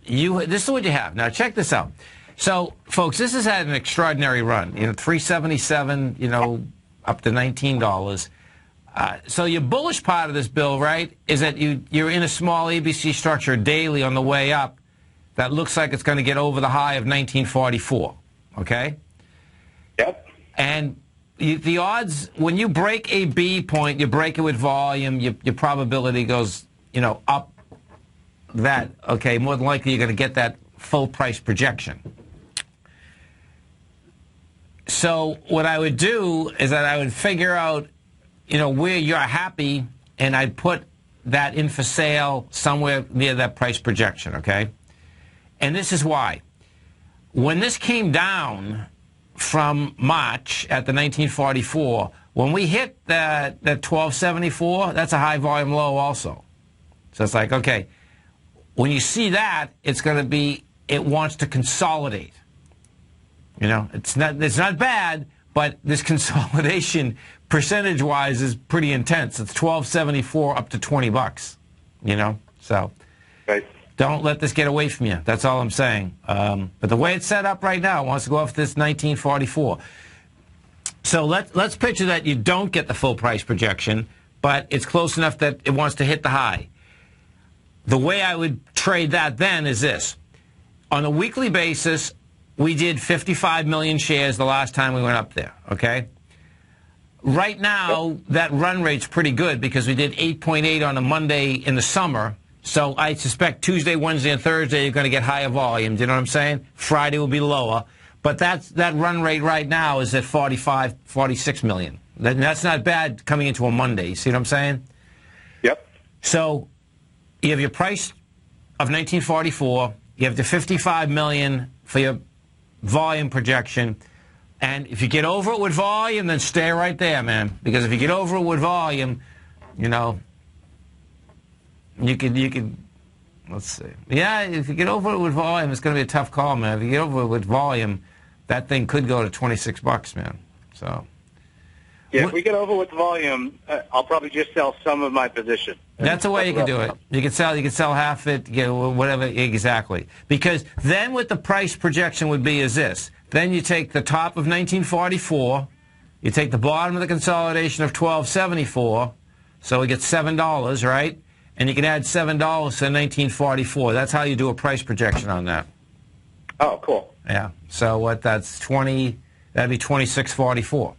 [SPEAKER 2] This is what you have. Now, check this out. So, folks, this has had an extraordinary run. You know, 377. You know, up to $19. So your bullish part of this, Bill, right, is that you're in a small ABC structure daily on the way up that looks like it's going to get over the high of 1944. Okay?
[SPEAKER 8] Yep.
[SPEAKER 2] And the odds, when you break a B point, you break it with volume, your probability goes, you know, up that. Okay, more than likely you're going to get that full price projection. So what I would do is that I would figure out, you know, where you're happy, and I'd put that in for sale somewhere near that price projection, okay? And this is why. When this came down from March at the 1944, when we hit that 1274, that's a high volume low also. So it's like, okay, when you see that, it's going to be, it wants to consolidate. You know, it's not bad, but this consolidation percentage-wise is pretty intense. It's 1274 up to $20. You know, so
[SPEAKER 8] Right.
[SPEAKER 2] Don't let this get away from you. That's all I'm saying. But the way it's set up right now, it wants to go off this 1944. So let's picture that you don't get the full price projection, but it's close enough that it wants to hit the high. The way I would trade that then is this. On a weekly basis, we did 55 million shares the last time we went up there, okay? Right now, that run rate's pretty good because we did 8.8 on a Monday in the summer. So I suspect Tuesday, Wednesday, and Thursday you're going to get higher volume. Do you know what I'm saying? Friday will be lower. But that run rate right now is at 45, 46 million. That's not bad coming into a Monday. You see what I'm saying?
[SPEAKER 8] Yep.
[SPEAKER 2] So you have your price of 1944. You have the 55 million for your volume projection. And if you get over it with volume, then stay right there, man. Because if you get over it with volume, you know, you could, let's see. Yeah, if you get over it with volume, it's going to be a tough call, man. If you get over it with volume, that thing could go to $26, man. So.
[SPEAKER 8] Yeah, if we get over with volume, I'll probably just sell some of my position.
[SPEAKER 2] That's the way you can do it. You can sell half it, whatever, exactly. Because then what the price projection would be is this. Then you take the top of 1944, you take the bottom of the consolidation of 1274, so we get $7, right? And you can add $7 to 1944. That's how you do a price projection on that.
[SPEAKER 8] Oh, cool.
[SPEAKER 2] Yeah. So what? That's 20. That'd be 2644.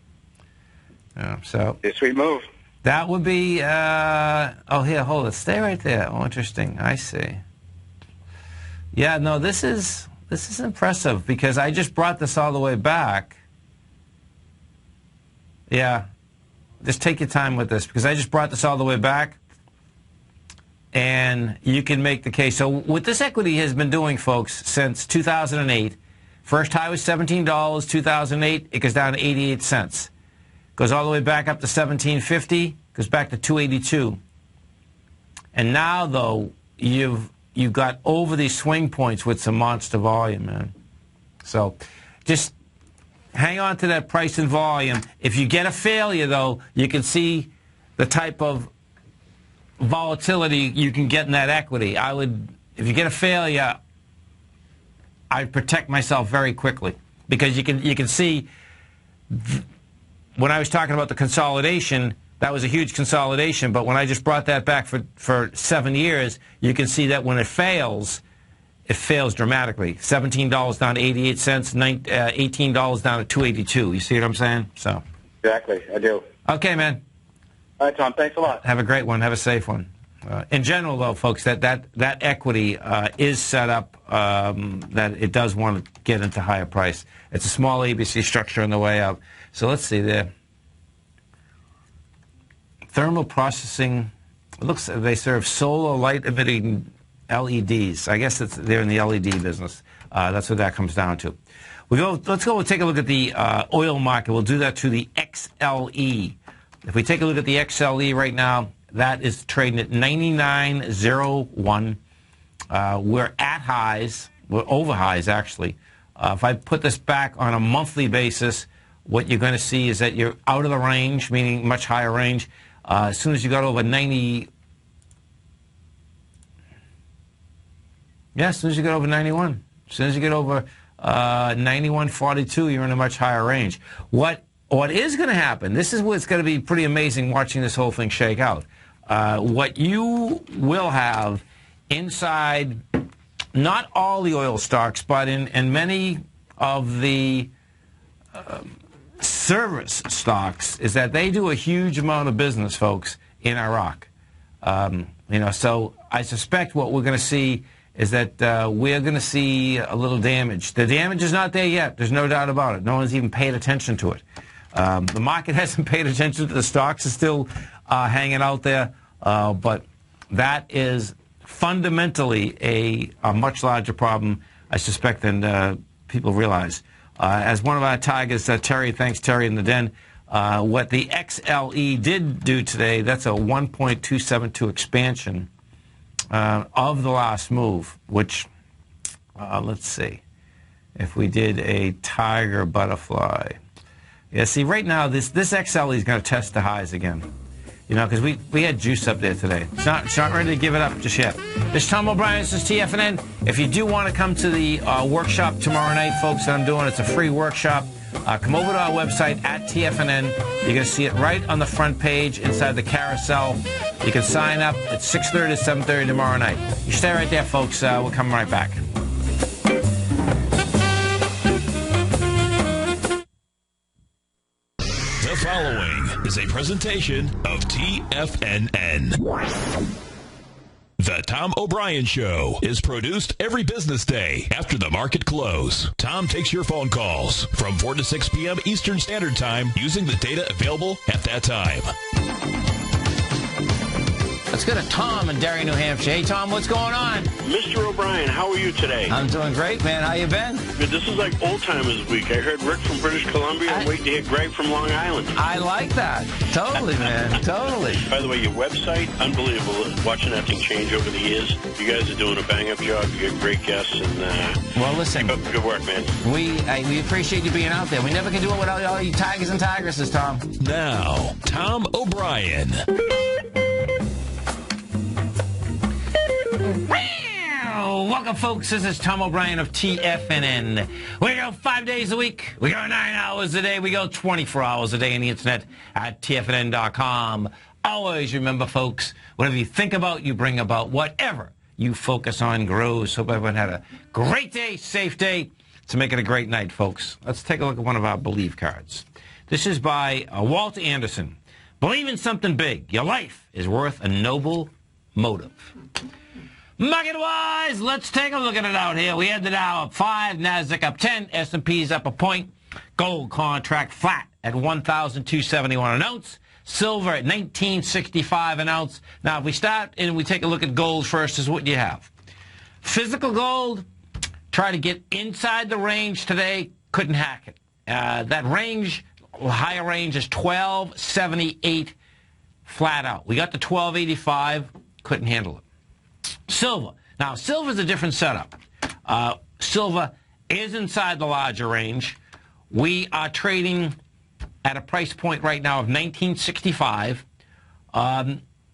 [SPEAKER 2] Yeah. So.
[SPEAKER 8] A sweet move.
[SPEAKER 2] That would be. Oh, here, hold it. Stay right there. Oh, interesting. I see. Yeah. No, this is impressive because I just brought this all the way back. Yeah. just take your time with this, because I just brought this all the way back, and you can make the case. So what this equity has been doing, folks, since 2008, first high was $17, 2008, it goes down to 88 cents. Goes all the way back up to $17.50, goes back to $2.82. And now, though, you've got over these swing points with some monster volume, man. So just hang on to that price and volume. If you get a failure, though, you can see the type of volatility you can get in that equity. If you get a failure, I'd protect myself very quickly, because you can see when I was talking about the consolidation, that was a huge consolidation, but when I just brought that back for 7 years, you can see that when it fails dramatically. $17 down to 88 cents, $18 down to $2.82. You see what I'm saying? So.
[SPEAKER 8] Exactly, I do.
[SPEAKER 2] Okay, man.
[SPEAKER 8] All right, Tom, thanks a lot.
[SPEAKER 2] Have a great one. Have a safe one. In general, though, folks, that equity is set up that it does want to get into higher price. It's a small ABC structure on the way up. So let's see there. Thermal processing. It looks like they serve solar light emitting LEDs. I guess they're in the LED business. That's what that comes down to. Let's go and take a look at the oil market. We'll do that through the XLE. If we take a look at the XLE right now, that is trading at 99.01. We're at highs. We're over highs, actually. If I put this back on a monthly basis, what you're going to see is that you're out of the range, meaning much higher range. As soon as you got over 90... Yeah, as soon as you get over 91. As soon as you get over 91.42, you're in a much higher range. What is going to happen, this is what's going to be pretty amazing watching this whole thing shake out. What you will have inside, not all the oil stocks, but in many of the service stocks, is that they do a huge amount of business, folks, in Iraq. So I suspect what we're going to see is that we're going to see a little damage. The damage is not there yet. There's no doubt about it. No one's even paid attention to it. The market hasn't paid attention to the stocks. Are still hanging out there. But that is fundamentally a much larger problem, I suspect, than people realize. As one of our tigers, Terry, thanks Terry in the den, what the XLE did do today, that's a 1.272 expansion of the last move, which, let's see, if we did a tiger butterfly. Yeah, see, right now, this XLE is going to test the highs again. Because we had juice up there today. It's not ready to give it up just yet. This is Tom O'Brien. This is TFNN. If you do want to come to the workshop tomorrow night, folks, that I'm doing, it's a free workshop. Come over to our website at TFNN. You're going to see it right on the front page inside the carousel. You can sign up at 6:30 to 7:30 tomorrow night. You stay right there, folks. We'll come right back.
[SPEAKER 1] The following is a presentation of TFNN. The Tom O'Brien Show is produced every business day after the market close. Tom takes your phone calls from 4 to 6 p.m. Eastern Standard Time using the data available at that time.
[SPEAKER 2] Let's go to Tom in Derry, New Hampshire. Hey, Tom, what's going on?
[SPEAKER 9] Mr. O'Brien, how are you today?
[SPEAKER 2] I'm doing great, man. How you been?
[SPEAKER 9] Good. This is like old timers week. I heard Rick from British Columbia and waiting to hear Greg from Long Island.
[SPEAKER 2] I like that. Totally, man. Totally.
[SPEAKER 9] By the way, your website, unbelievable. Watching that thing change over the years. You guys are doing a bang-up job. You got great guests. And
[SPEAKER 2] well, listen.
[SPEAKER 9] Keep up the good work, man.
[SPEAKER 2] We appreciate you being out there. We never can do it without all you tigers and tigresses, Tom.
[SPEAKER 1] Now, Tom O'Brien.
[SPEAKER 2] Welcome, folks. This is Tom O'Brien of TFNN. We go 5 days a week. We go 9 hours a day. We go 24 hours a day on the internet at TFNN.com. Always remember, folks, whatever you think about, you bring about. Whatever you focus on grows. Hope everyone had a great day, safe day. To make it a great night, folks. Let's take a look at one of our Believe cards. This is by Walt Anderson. Believe in something big. Your life is worth a noble motive. Market-wise, let's take a look at it out here. We had the Dow up 5, NASDAQ up 10, S&P's up a point. Gold contract flat at $1,271 an ounce. Silver at $19.65 an ounce. Now, if we start and we take a look at gold first, is what you have. Physical gold, try to get inside the range today, couldn't hack it. That range, higher range, is 1278 flat out. We got to 1285, couldn't handle it. Silver. Now, silver's a different setup. Silver is inside the larger range. We are trading at a price point right now of $19.65.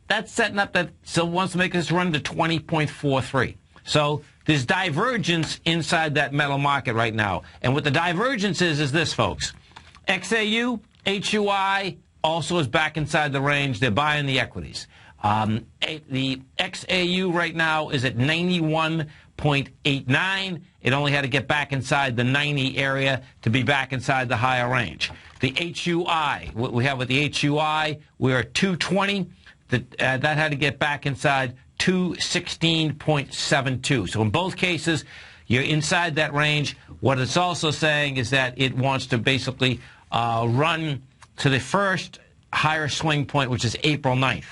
[SPEAKER 2] That's setting up that silver wants to make this run to 20.43. So there's divergence inside that metal market right now. And what the divergence is this, folks. XAU, HUI also is back inside the range. They're buying the equities. The XAU right now is at 91.89. It only had to get back inside the 90 area to be back inside the higher range. The HUI, what we have with the HUI, we're at 220. That had to get back inside 216.72. So in both cases, you're inside that range. What it's also saying is that it wants to basically run to the first higher swing point, which is April 9th.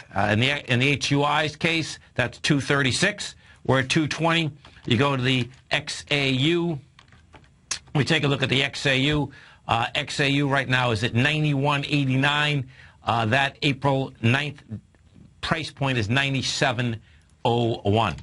[SPEAKER 2] In the HUI's case, that's 236. We're at 220. You go to the XAU. We take a look at the XAU. XAU right now is at 91.89. That April 9th price point is 97.01.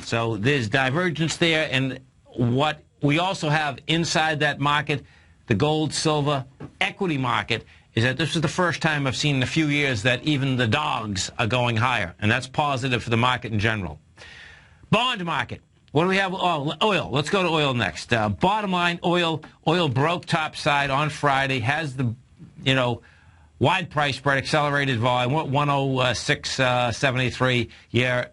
[SPEAKER 2] So there's divergence there. And what we also have inside that market, the gold, silver, equity market, is that this is the first time I've seen in a few years that even the dogs are going higher. And that's positive for the market in general. Bond market. What do we have? Oh, oil. Let's go to oil next. Bottom line, oil broke topside on Friday, has the, wide price spread, accelerated volume, 106.73. Yeah,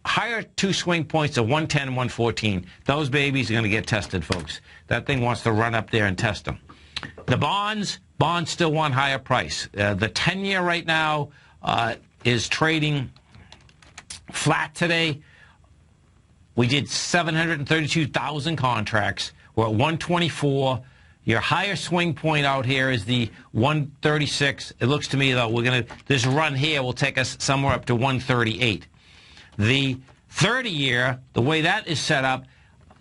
[SPEAKER 2] higher two swing points of 110 and 114. Those babies are going to get tested, folks. That thing wants to run up there and test them. The bonds still want higher price. The 10-year right now is trading flat today. We did 732,000 contracts. We're at 124. Your higher swing point out here is the 136. It looks to me, though, this run here will take us somewhere up to 138. The 30-year, the way that is set up,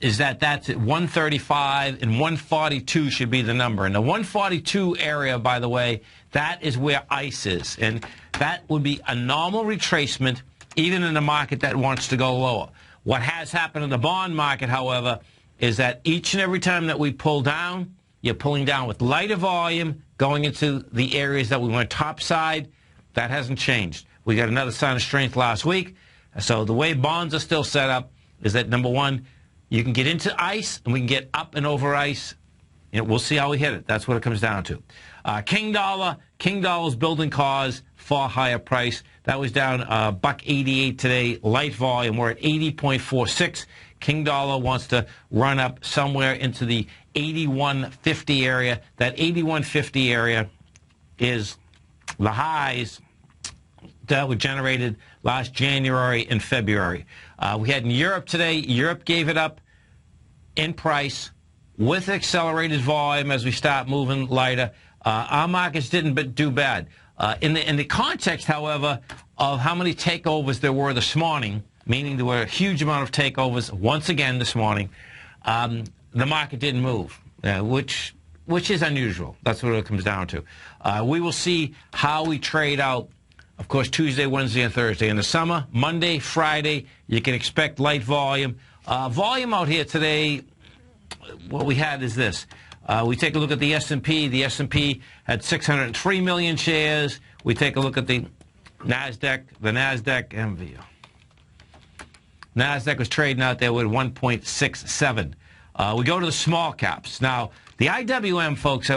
[SPEAKER 2] is that that's at 135, and 142 should be the number. And the 142 area, by the way, that is where ICE is. And that would be a normal retracement, even in a market that wants to go lower. What has happened in the bond market, however, is that each and every time that we pull down, you're pulling down with lighter volume, going into the areas that we went topside. That hasn't changed. We got another sign of strength last week. So the way bonds are still set up is that, number one, you can get into ICE, and we can get up and over ICE. We'll see how we hit it. That's what it comes down to. King Dollar's building cause for higher price. That was down $1.88 today. Light volume. We're at 80.46. King Dollar wants to run up somewhere into the 81.50 area. That 81.50 area is the highs that were generated last January and February. We had in Europe today. Europe gave it up in price with accelerated volume as we start moving lighter. Our markets didn't do bad. In the context, however, of how many takeovers there were this morning, meaning there were a huge amount of takeovers once again this morning, the market didn't move, which is unusual. That's what it comes down to. We will see how we trade out, of course, Tuesday, Wednesday, and Thursday. In the summer, Monday, Friday, you can expect light volume. Volume out here today, what we had is this. We take a look at the S&P. The S&P had 603 million shares. We take a look at the NASDAQ. The NASDAQ MVO. NASDAQ was trading out there with 1.67. We go to the small caps. Now, the IWM, folks,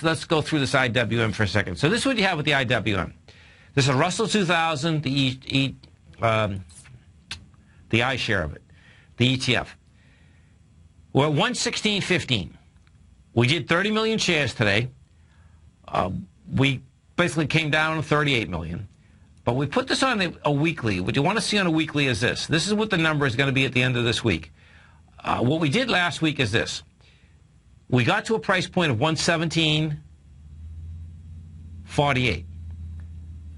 [SPEAKER 2] let's go through this IWM for a second. So this is what you have with the IWM. This is Russell 2000, the I share of it, the ETF. We're at 116.15. We did 30 million shares today. We basically came down to 38 million. But we put this on a weekly. What you want to see on a weekly is this. This is what the number is going to be at the end of this week. What we did last week is this. We got to a price point of 117. 20.48.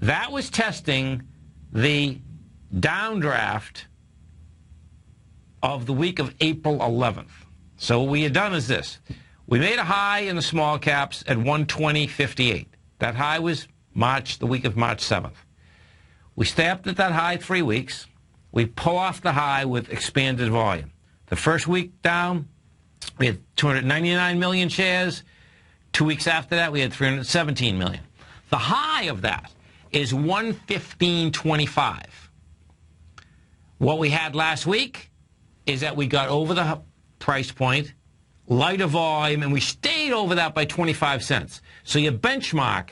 [SPEAKER 2] That was testing the downdraft of the week of April 11th. So what we had done is this. We made a high in the small caps at 120.58. That high was the week of March 7th. We stay up at that high 3 weeks. We pull off the high with expanded volume. The first week down, we had 299 million shares. 2 weeks after that, we had 317 million. The high of that is 115.25. What we had last week is that we got over the price point, lighter volume, and we stayed over that by 25 cents. So your benchmark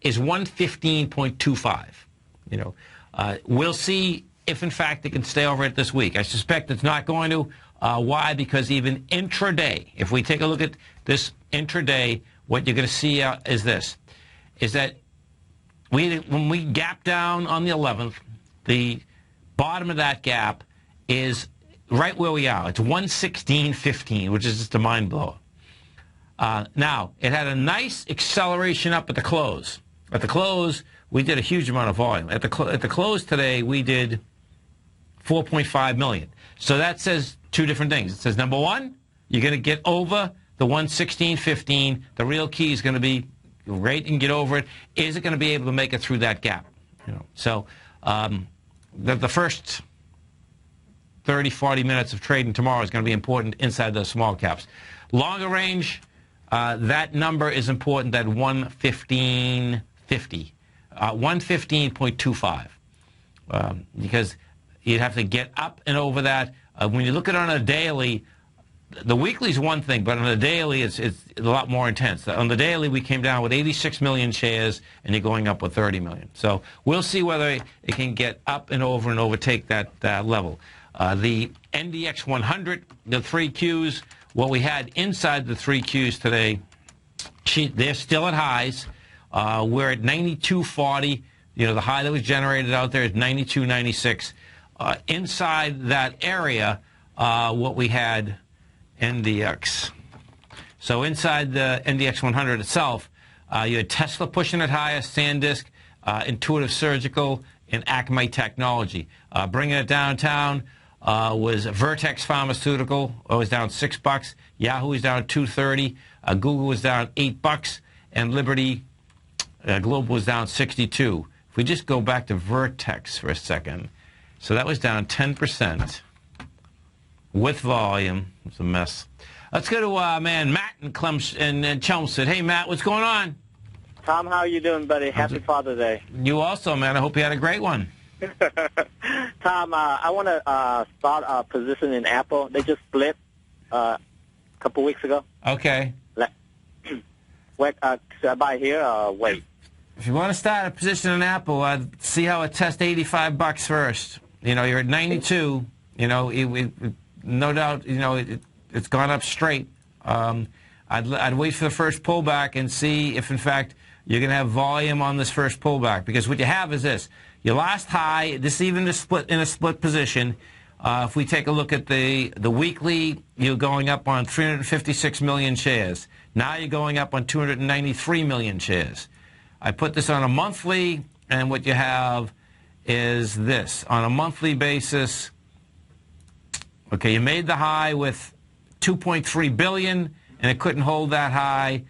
[SPEAKER 2] is 115.25. You know, we'll see if, in fact, it can stay over it this week. I suspect it's not going to. Why? Because even intraday, if we take a look at this intraday, what you're going to see is this, is that when we gap down on the 11th, the bottom of that gap is right where we are. It's 116.15, which is just a mind blower. Now, it had a nice acceleration up at the close. At the close, we did a huge amount of volume. At the close today, we did 4.5 million. So that says two different things. It says, number one, you're going to get over the 116.15. The real key is going to be rate and get over it. Is it going to be able to make it through that gap? You know, so the first 30, 40 minutes of trading tomorrow is going to be important inside those small caps. Longer range, that number is important at 115.50, 115.25, because you'd have to get up and over that. When you look at it on a daily, the weekly is one thing, but on the daily, it's a lot more intense. On the daily, we came down with 86 million shares, and you're going up with 30 million. So we'll see whether it can get up and over and overtake that level. The NDX 100, the 3 Qs, what we had inside the 3 Qs today, they're still at highs. We're at 92.40. You know, the high that was generated out there is 92.96. Inside that area, what we had, NDX. So inside the NDX 100 itself, you had Tesla pushing it higher, SanDisk, Intuitive Surgical, and Acme Technology. Bringing it downtown was Vertex Pharmaceutical. It was down $6. Yahoo was down $2.30. Google was down $8. And Liberty Global was down 62. If we just go back to Vertex for a second, so that was down 10% with volume. It's a mess. Let's go to Matt in Chelmsford. Hey, Matt, what's going on?
[SPEAKER 10] Tom, how are you doing, buddy? Happy Father's Day.
[SPEAKER 2] You also, man. I hope you had a great one.
[SPEAKER 10] Tom, I want to start a position in Apple. They just split a couple weeks ago.
[SPEAKER 2] Okay.
[SPEAKER 10] Should I buy here or wait?
[SPEAKER 2] If you want to start a position in Apple, I'd see how it tests $85 first. You know, you're at 92. You know, no doubt, you know, it's gone up straight. I'd wait for the first pullback and see if, in fact, you're going to have volume on this first pullback. Because what you have is this. Your last high, this even is split in a split position. If we take a look at the weekly, you're going up on 356 million shares. Now you're going up on 293 million shares. I put this on a monthly, and what you have is this. On a monthly basis, okay, you made the high with 2.3 billion, and it couldn't hold that high.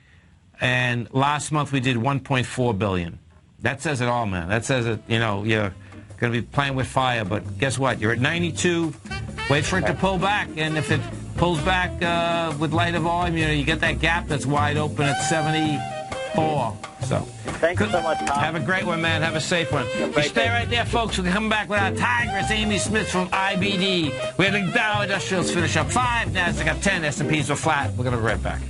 [SPEAKER 2] And last month we did 1.4 billion. That says it all, man. That says it, you know, you're going to be playing with fire. But guess what? You're at 92. Wait for it to pull back. And if it pulls back with lighter volume, you know, you get that gap that's wide open at 74. So
[SPEAKER 10] thank you so much, Tom.
[SPEAKER 2] Have a great one, man. Have a safe one. You stay right there, folks. We'll come back with our Tigress, Amy Smith from IBD. We had the Dow Industrials finish up 5. NASDAQ got 10. S&Ps were flat. We're going to be right back.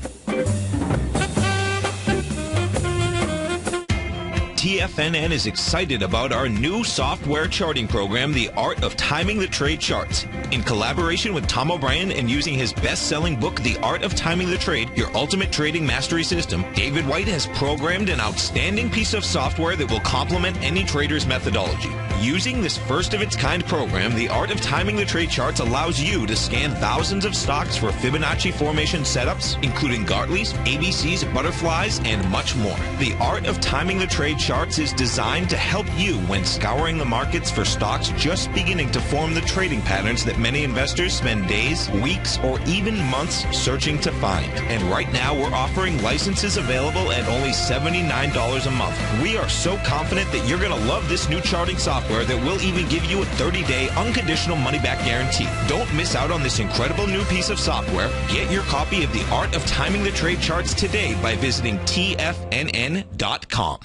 [SPEAKER 4] TFNN is excited about our new software charting program, The Art of Timing the Trade Charts. In collaboration with Tom O'Brien and using his best-selling book, The Art of Timing the Trade, Your Ultimate Trading Mastery System, David White has programmed an outstanding piece of software that will complement any trader's methodology. Using this first-of-its-kind program, the Art of Timing the Trade Charts allows you to scan thousands of stocks for Fibonacci formation setups, including Gartley's, ABC's, butterflies, and much more. The Art of Timing the Trade Charts is designed to help you when scouring the markets for stocks just beginning to form the trading patterns that many investors spend days, weeks, or even months searching to find. And right now, we're offering licenses available at only $79 a month. We are so confident that you're going to love this new charting software that will even give you a 30-day unconditional money-back guarantee. Don't miss out on this incredible new piece of software. Get your copy of The Art of Timing the Trade Charts today by visiting TFNN.com.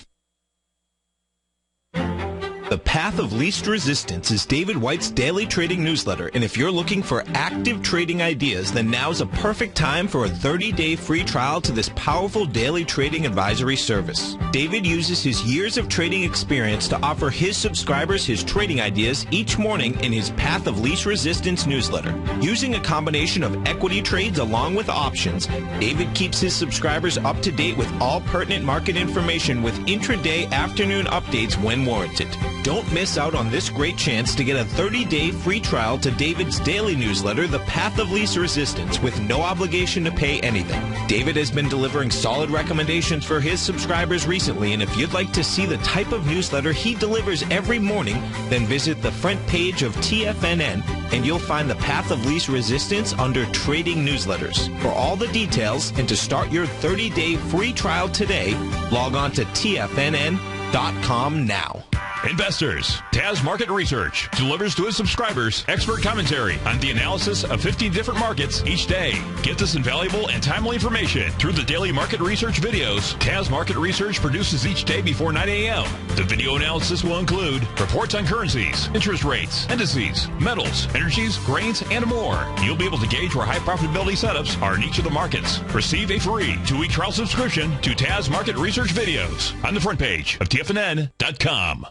[SPEAKER 4] The Path of Least Resistance is David White's daily trading newsletter, and if you're looking for active trading ideas, then now's a perfect time for a 30-day free trial to this powerful daily trading advisory service. David uses his years of trading experience to offer his subscribers his trading ideas each morning in his Path of Least Resistance newsletter. Using a combination of equity trades along with options, David keeps his subscribers up to date with all pertinent market information with intraday afternoon updates when warranted. Don't miss out on this great chance to get a 30-day free trial to David's daily newsletter, The Path of Least Resistance, with no obligation to pay anything. David has been delivering solid recommendations for his subscribers recently, and if you'd like to see the type of newsletter he delivers every morning, then visit the front page of TFNN, and you'll find The Path of Least Resistance under Trading Newsletters. For all the details and to start your 30-day free trial today, log on to TFNN.com now.
[SPEAKER 1] Investors, Taz Market Research delivers to his subscribers expert commentary on the analysis of 15 different markets each day. Get this invaluable and timely information through the daily market research videos Taz Market Research produces each day before 9 a.m. The video analysis will include reports on currencies, interest rates, indices, metals, energies, grains, and more. You'll be able to gauge where high profitability setups are in each of the markets. Receive a free 2-week trial subscription to Taz Market Research videos on the front page of TFNN.com.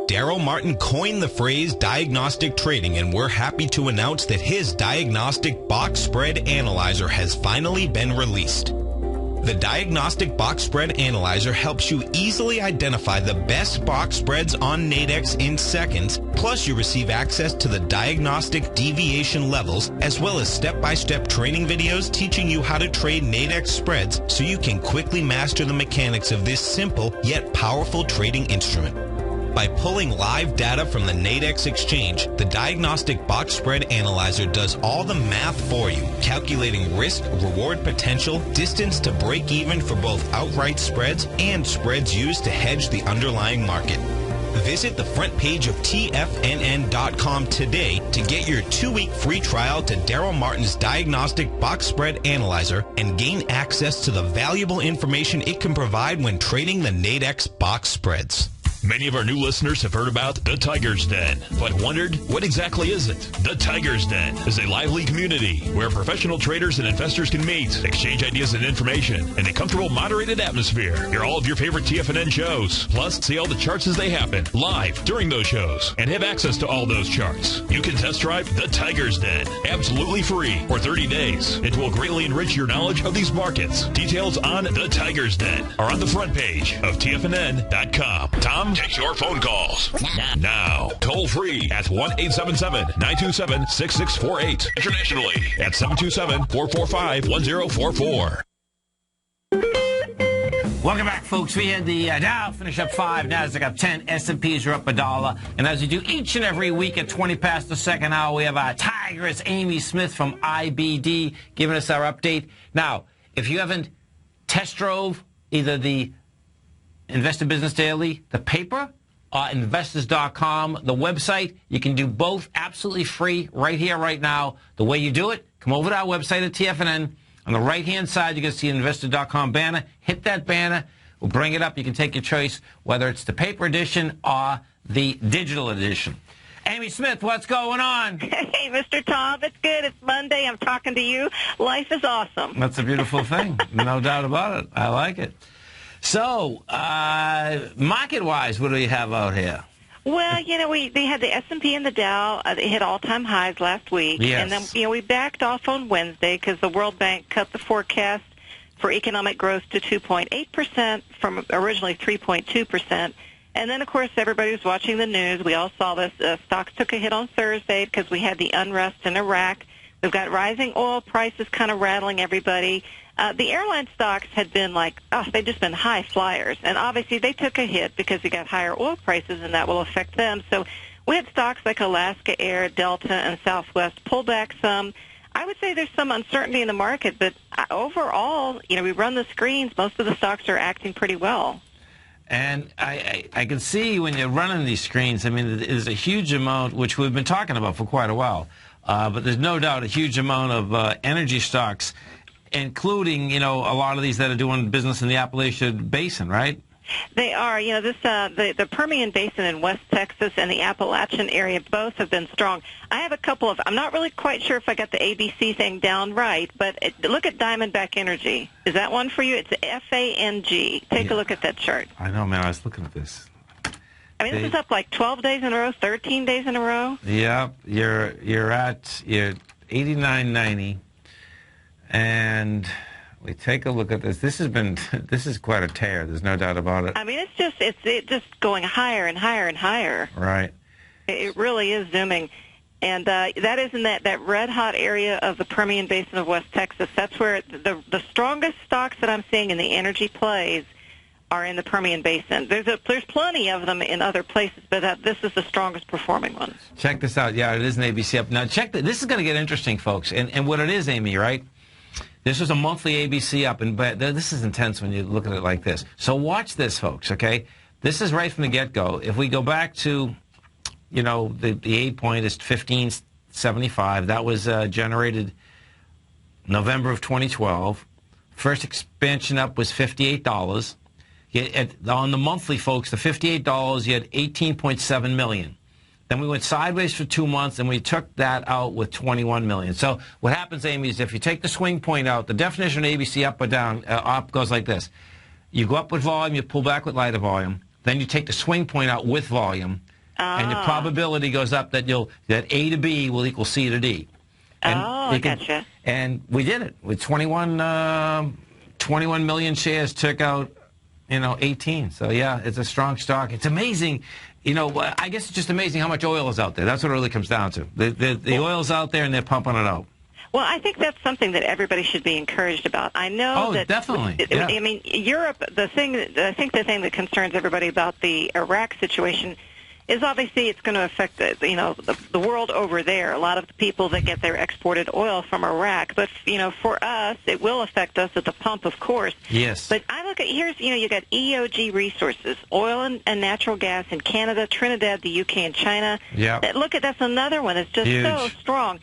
[SPEAKER 4] Daryl Martin coined the phrase diagnostic trading, and we're happy to announce that his diagnostic box spread analyzer has finally been released. The Diagnostic Box Spread Analyzer helps you easily identify the best box spreads on Nadex in seconds, plus you receive access to the diagnostic deviation levels, as well as step-by-step training videos teaching you how to trade Nadex spreads so you can quickly master the mechanics of this simple yet powerful trading instrument. By pulling live data from the Nadex exchange, the Diagnostic Box Spread Analyzer does all the math for you, calculating risk, reward potential, distance to break even for both outright spreads and spreads used to hedge the underlying market. Visit the front page of TFNN.com today to get your 2-week free trial to Daryl Martin's Diagnostic Box Spread Analyzer and gain access to the valuable information it can provide when trading the Nadex box spreads.
[SPEAKER 1] Many of our new listeners have heard about the Tiger's Den, but wondered, what exactly is it? The Tiger's Den is a lively community where professional traders and investors can meet, exchange ideas and information in a comfortable, moderated atmosphere. Hear all of your favorite TFNN shows, plus see all the charts as they happen live during those shows and have access to all those charts. You can test drive the Tiger's Den absolutely free for 30 days. It will greatly enrich your knowledge of these markets. Details on the Tiger's Den are on the front page of TFNN.com. Tom takes your phone calls now. Toll free at 1-877-927-6648. Internationally at 727-445-1044.
[SPEAKER 2] Welcome back, folks. We had the Dow finish up 5, Nasdaq up 10, S&Ps are up $1. And as we do each and every week at 20 past the second hour, we have our Tigress Amy Smith from IBD giving us our update. Now, if you haven't test drove either the Investor Business Daily, the paper, investors.com, the website, you can do both absolutely free right here, right now. The way you do it, come over to our website at TFNN. On the right-hand side, you can see an investor.com banner. Hit that banner. We'll bring it up. You can take your choice, whether it's the paper edition or the digital edition. Amy Smith, what's going on?
[SPEAKER 11] Hey, Mr. Tom, it's good. It's Monday. I'm talking to you. Life is awesome.
[SPEAKER 2] That's a beautiful thing. No doubt about it. I like it. So, market-wise, what do you have out here?
[SPEAKER 11] Well, they had the S&P and the Dow. They hit all-time highs last week.
[SPEAKER 2] Yes.
[SPEAKER 11] And then, we backed off on Wednesday because the World Bank cut the forecast for economic growth to 2.8% from originally 3.2%. And then, of course, everybody was watching the news. We all saw this. Stocks took a hit on Thursday because we had the unrest in Iraq. We've got rising oil prices kind of rattling everybody. The airline stocks had been they've just been high flyers. And obviously they took a hit because you got higher oil prices, and that will affect them. So we had stocks like Alaska Air, Delta, and Southwest pull back some. I would say there's some uncertainty in the market, but overall, we run the screens. Most of the stocks are acting pretty well.
[SPEAKER 2] And I can see when you're running these screens, I mean, there's a huge amount, which we've been talking about for quite a while, but there's no doubt a huge amount of energy stocks, including, a lot of these that are doing business in the Appalachian Basin, right?
[SPEAKER 11] They are. The Permian Basin in West Texas and the Appalachian area both have been strong. I have a couple of, I'm not really quite sure if I got the ABC thing down right, but look at Diamondback Energy. Is that one for you? It's FANG. Take a look at that chart.
[SPEAKER 2] I know, man. I was looking at this.
[SPEAKER 11] I mean, this is up like 12 days in a row, 13 days in a row.
[SPEAKER 2] Yeah, you're at 89.90, and we take a look at this. This is quite a tear. There's no doubt about it.
[SPEAKER 11] I mean, it's just going higher and higher and higher.
[SPEAKER 2] Right.
[SPEAKER 11] It really is zooming, and that is in that red hot area of the Permian Basin of West Texas. That's where the strongest stocks that I'm seeing in the energy plays are in the Permian Basin. There's plenty of them in other places, but this is the strongest performing ones.
[SPEAKER 2] Check this out. Yeah, it is an ABC up. Now check this is going to get interesting, folks. And what it is, Amy, right? This was a monthly ABC up, but this is intense when you look at it like this. So watch this, folks, okay? This is right from the get-go. If we go back to, the 8 point is 1575. That was generated November of 2012. First expansion up was $58. On the monthly, folks, the $58, you had $18.7 million. Then we went sideways for 2 months, and we took that out with $21 million. So what happens, Amy, is if you take the swing point out, the definition of ABC up or down, up goes like this. You go up with volume, you pull back with lighter volume. Then you take the swing point out with volume, and your probability goes up that A to B will equal C to D. And
[SPEAKER 11] gotcha. And
[SPEAKER 2] we did it with 21 million shares, took out 18. So, yeah, it's a strong stock. It's amazing. I guess it's just amazing how much oil is out there. That's what it really comes down to. The oil's out there, and they're pumping it out.
[SPEAKER 11] Well, I think that's something that everybody should be encouraged about. I know that
[SPEAKER 2] definitely. Yeah.
[SPEAKER 11] I mean, Europe. I think the thing that concerns everybody about the Iraq situation is obviously it's going to affect the world over there. A lot of the people that get their exported oil from Iraq, but for us, it will affect us at the pump, of course.
[SPEAKER 2] Yes.
[SPEAKER 11] But I look at you got EOG Resources, oil and natural gas in Canada, Trinidad, the UK, and China.
[SPEAKER 2] Yeah.
[SPEAKER 11] That's another one that's just
[SPEAKER 2] huge.
[SPEAKER 11] So strong.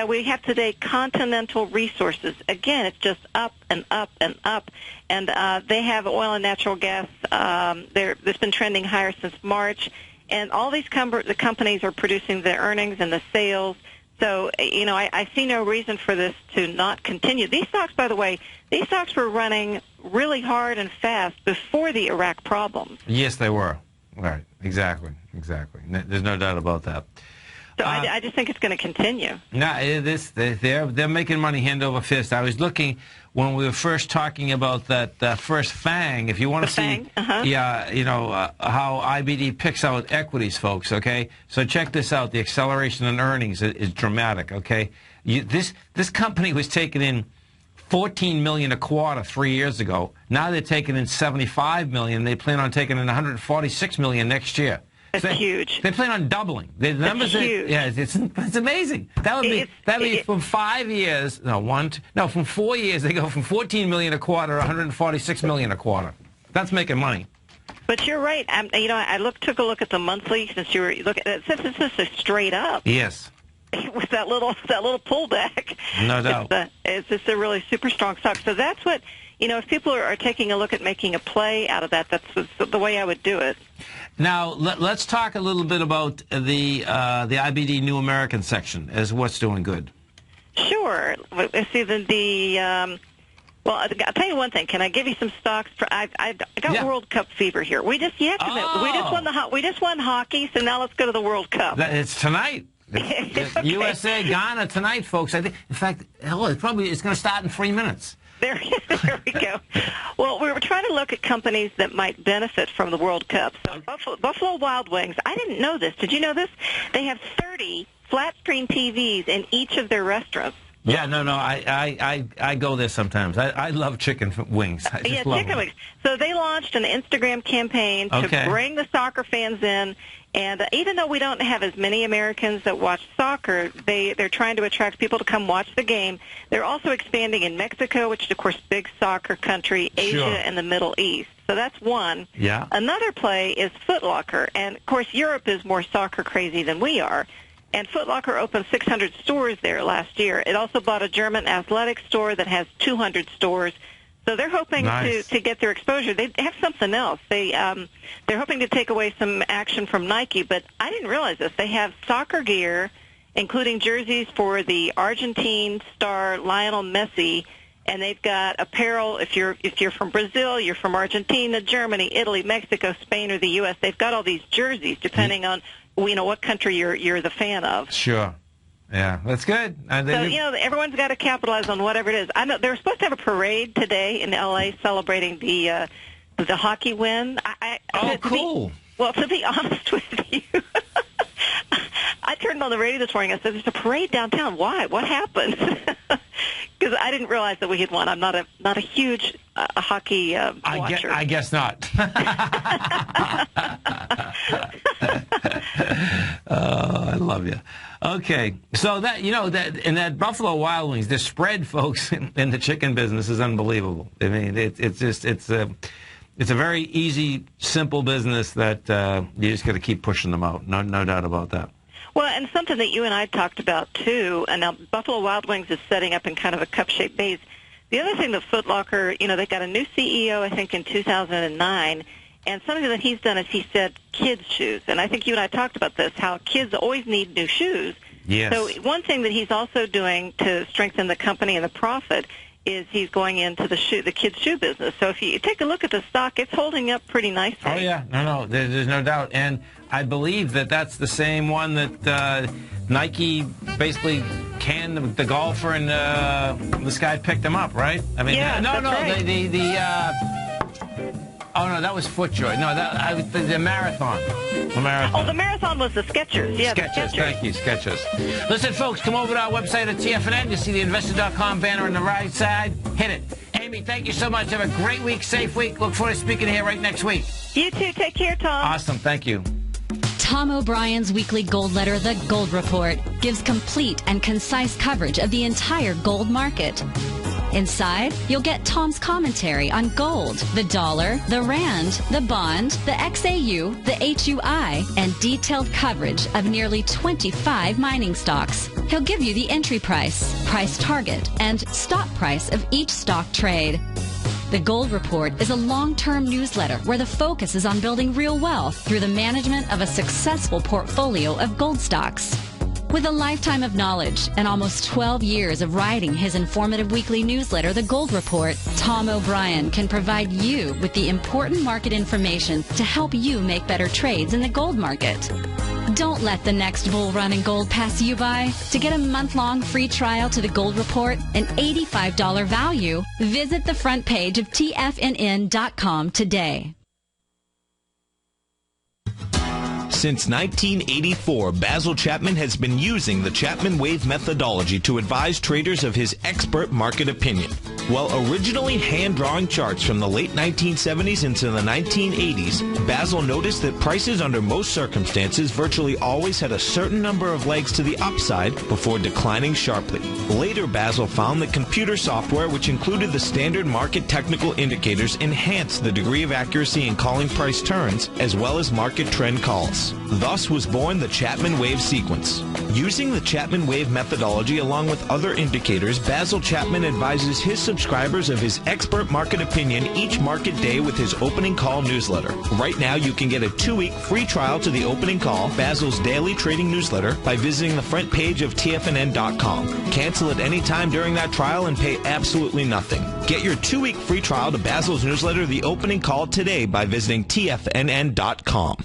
[SPEAKER 11] We have today Continental Resources. Again, it's just up and up and up. And they have oil and natural gas. It's been trending higher since March. And all these the companies are producing the earnings and the sales. So, I see no reason for this to not continue. These stocks, by the way, were running really hard and fast before the Iraq problems.
[SPEAKER 2] Yes, they were. Right. Exactly. There's no doubt about that.
[SPEAKER 11] So I just think it's going to continue.
[SPEAKER 2] No, they're making money hand over fist. I was looking when we were first talking about that first FANG. If you want to see, how IBD picks out equities, folks. Okay, so check this out. The acceleration in earnings is dramatic. Okay, this company was taking in $14 million a quarter 3 years ago. Now they're taking in $75 million. They plan on taking in $146 million next year.
[SPEAKER 11] It's huge.
[SPEAKER 2] They plan on doubling. The numbers
[SPEAKER 11] huge.
[SPEAKER 2] It's amazing. That would be from 5 years. From 4 years they go from $14 million a quarter, $146 million a quarter. That's making money.
[SPEAKER 11] But you're right. I took a look at the monthly since you were looking. Since it's just straight up.
[SPEAKER 2] Yes.
[SPEAKER 11] With that little pullback.
[SPEAKER 2] No doubt.
[SPEAKER 11] It's just a really super strong stock. So that's what if people are taking a look at making a play out of that, that's the way I would do it.
[SPEAKER 2] Now, let's talk a little bit about the IBD New American section as what's doing good.
[SPEAKER 11] Sure. See, well, I'll tell you one thing. Can I give you some stocks? I got World Cup fever here. We just won hockey, so now let's go to the World Cup.
[SPEAKER 2] It's tonight. Okay. USA Ghana tonight, folks. I think, in fact, it's going to start in 3 minutes.
[SPEAKER 11] There we go. Well, we were trying to look at companies that might benefit from the World Cup. So Buffalo Wild Wings, I didn't know this. Did you know this? They have 30 flat-screen TVs in each of their restaurants.
[SPEAKER 2] Yeah, no, I go there sometimes. I love chicken wings. I just love
[SPEAKER 11] chicken
[SPEAKER 2] them.
[SPEAKER 11] wings. So they launched an Instagram campaign to bring the soccer fans in, and even though we don't have as many Americans that watch soccer, they're trying to attract people to come watch the game. They're also expanding in Mexico, which is, of course, big soccer country, Asia, and the Middle East. So that's one.
[SPEAKER 2] Yeah.
[SPEAKER 11] Another play is Foot Locker, and, of course, Europe is more soccer crazy than we are. And Foot Locker opened 600 stores there last year. It also bought a German athletic store that has 200 stores. So they're hoping to get their exposure. They have something else. They're hoping to take away some action from Nike, but I didn't realize this. They have soccer gear, including jerseys for the Argentine star Lionel Messi, and they've got apparel if you're from Brazil, you're from Argentina, Germany, Italy, Mexico, Spain, or the U.S. They've got all these jerseys depending on what country you're the fan of.
[SPEAKER 2] Sure. Yeah, that's good.
[SPEAKER 11] So, everyone's got to capitalize on whatever it is. I know they're supposed to have a parade today in L.A. celebrating the hockey win.
[SPEAKER 2] Cool.
[SPEAKER 11] To be honest with you, I turned on the radio this morning. I said, "There's a parade downtown. Why? What happened?" Because I didn't realize that we had won. I'm not a huge hockey watcher.
[SPEAKER 2] I guess not. Oh, I love you. Okay, so that in that Buffalo Wild Wings, the spread, folks, in the chicken business is unbelievable. I mean, it's a very easy, simple business that you just got to keep pushing them out. No doubt about that.
[SPEAKER 11] Well, and something that you and I talked about, too, and now Buffalo Wild Wings is setting up in kind of a cup-shaped base. The other thing, the Foot Locker, they got a new CEO, I think, in 2009, and something that he's done is he said kids' shoes. And I think you and I talked about this, how kids always need new shoes.
[SPEAKER 2] Yes.
[SPEAKER 11] So one thing that he's also doing to strengthen the company and the profit is he's going into the kids' shoe business. So if you take a look at the stock, it's holding up pretty nicely.
[SPEAKER 2] Oh, yeah. No, there's no doubt. And I believe that's the same one that Nike basically canned the golfer and this guy picked him up, right? I mean,
[SPEAKER 11] right.
[SPEAKER 2] Oh, no, that was FootJoy. No, the marathon. The marathon.
[SPEAKER 11] Oh, the marathon was the Skechers. Yeah,
[SPEAKER 2] Skechers. Thank you, Skechers. Listen, folks, come over to our website at TFNN. You see the investor.com banner on the right side. Hit it. Amy, thank you so much. Have a great week, safe week. Look forward to speaking here right next week.
[SPEAKER 11] You too. Take care, Tom.
[SPEAKER 2] Awesome. Thank you.
[SPEAKER 5] Tom O'Brien's weekly gold letter, The Gold Report, gives complete and concise coverage of the entire gold market. Inside, you'll get Tom's commentary on gold, the dollar, the rand, the bond, the XAU, the HUI, and detailed coverage of nearly 25 mining stocks. He'll give you the entry price, price target, and stop price of each stock trade. The Gold Report is a long-term newsletter where the focus is on building real wealth through the management of a successful portfolio of gold stocks. With a lifetime of knowledge and almost 12 years of writing his informative weekly newsletter, The Gold Report, Tom O'Brien can provide you with the important market information to help you make better trades in the gold market. Don't let the next bull run in gold pass you by. To get a month-long free trial to The Gold Report, an $85 value, visit the front page of TFNN.com today.
[SPEAKER 4] Since 1984, Basil Chapman has been using the Chapman Wave methodology to advise traders of his expert market opinion. While originally hand-drawing charts from the late 1970s into the 1980s, Basil noticed that prices under most circumstances virtually always had a certain number of legs to the upside before declining sharply. Later, Basil found that computer software, which included the standard market technical indicators, enhanced the degree of accuracy in calling price turns, as well as market trend calls. Thus was born the Chapman Wave sequence. Using the Chapman Wave methodology along with other indicators, Basil Chapman advises his subscribers of his expert market opinion each market day with his opening call newsletter. Right now, you can get a 2-week free trial to the opening call, Basil's daily trading newsletter, by visiting the front page of TFNN.com. Cancel at any time during that trial and pay absolutely nothing. Get your 2-week free trial to Basil's newsletter, The Opening Call, today by visiting TFNN.com.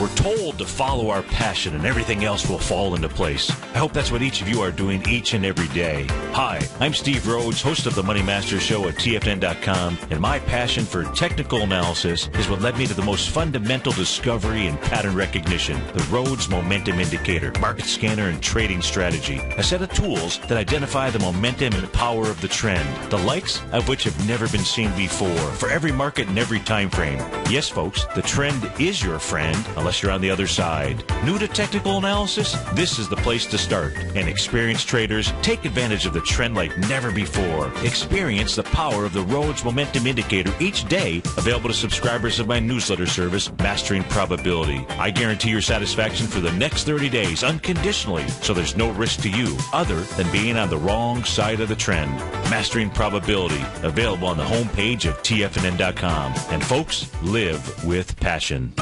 [SPEAKER 6] We're told to follow our passion and everything else will fall into place. I hope that's what each of you are doing each and every day. Hi, I'm Steve Rhodes, host of the Money Master Show at TFNN.com, and my passion for technical analysis is what led me to the most fundamental discovery in pattern recognition, the Rhodes Momentum Indicator, market scanner, and trading strategy, a set of tools that identify the momentum and power of the trend, the likes of which have never been seen before, for every market and every time frame. Yes, folks, the trend is your friend, unless you're on the other side. New to technical analysis? This is the place to start. And experienced traders take advantage of the trend like never before. Experience the power of the Rhodes Momentum Indicator each day, available to subscribers of my newsletter service, Mastering Probability. I guarantee your satisfaction for the next 30 days unconditionally, so there's no risk to you other than being on the wrong side of the trend. Mastering Probability, available on the homepage of TFNN.com. And folks, live with passion.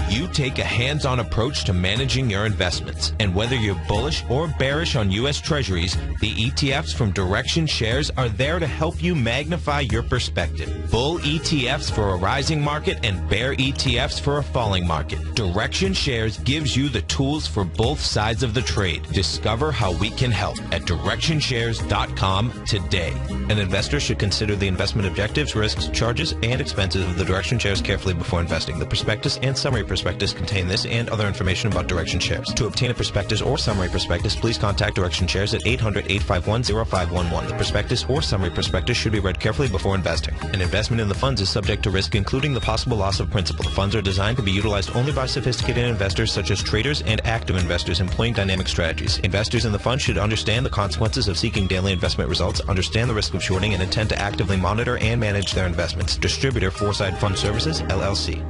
[SPEAKER 4] You take a hands-on approach to managing your investments. And whether you're bullish or bearish on U.S. Treasuries, the ETFs from Direction Shares are there to help you magnify your perspective. Bull ETFs for a rising market and bear ETFs for a falling market. Direction Shares gives you the tools for both sides of the trade. Discover how we can help at DirectionShares.com today. An investor should consider the investment objectives, risks, charges, and expenses of the Direction Shares carefully before investing. The prospectus and summary prospectus contain this and other information about Direction Shares. To obtain a prospectus or summary prospectus, please contact Direction Shares at 800-851-0511. The prospectus or summary prospectus should be read carefully before investing. An investment in the funds is subject to risk, including the possible loss of principal. The funds are designed to be utilized only by sophisticated investors such as traders and active investors employing dynamic strategies. Investors in the fund should understand the consequences of seeking daily investment results, understand the risk of shorting, and intend to actively monitor and manage their investments. Distributor, Foresight Fund Services, LLC.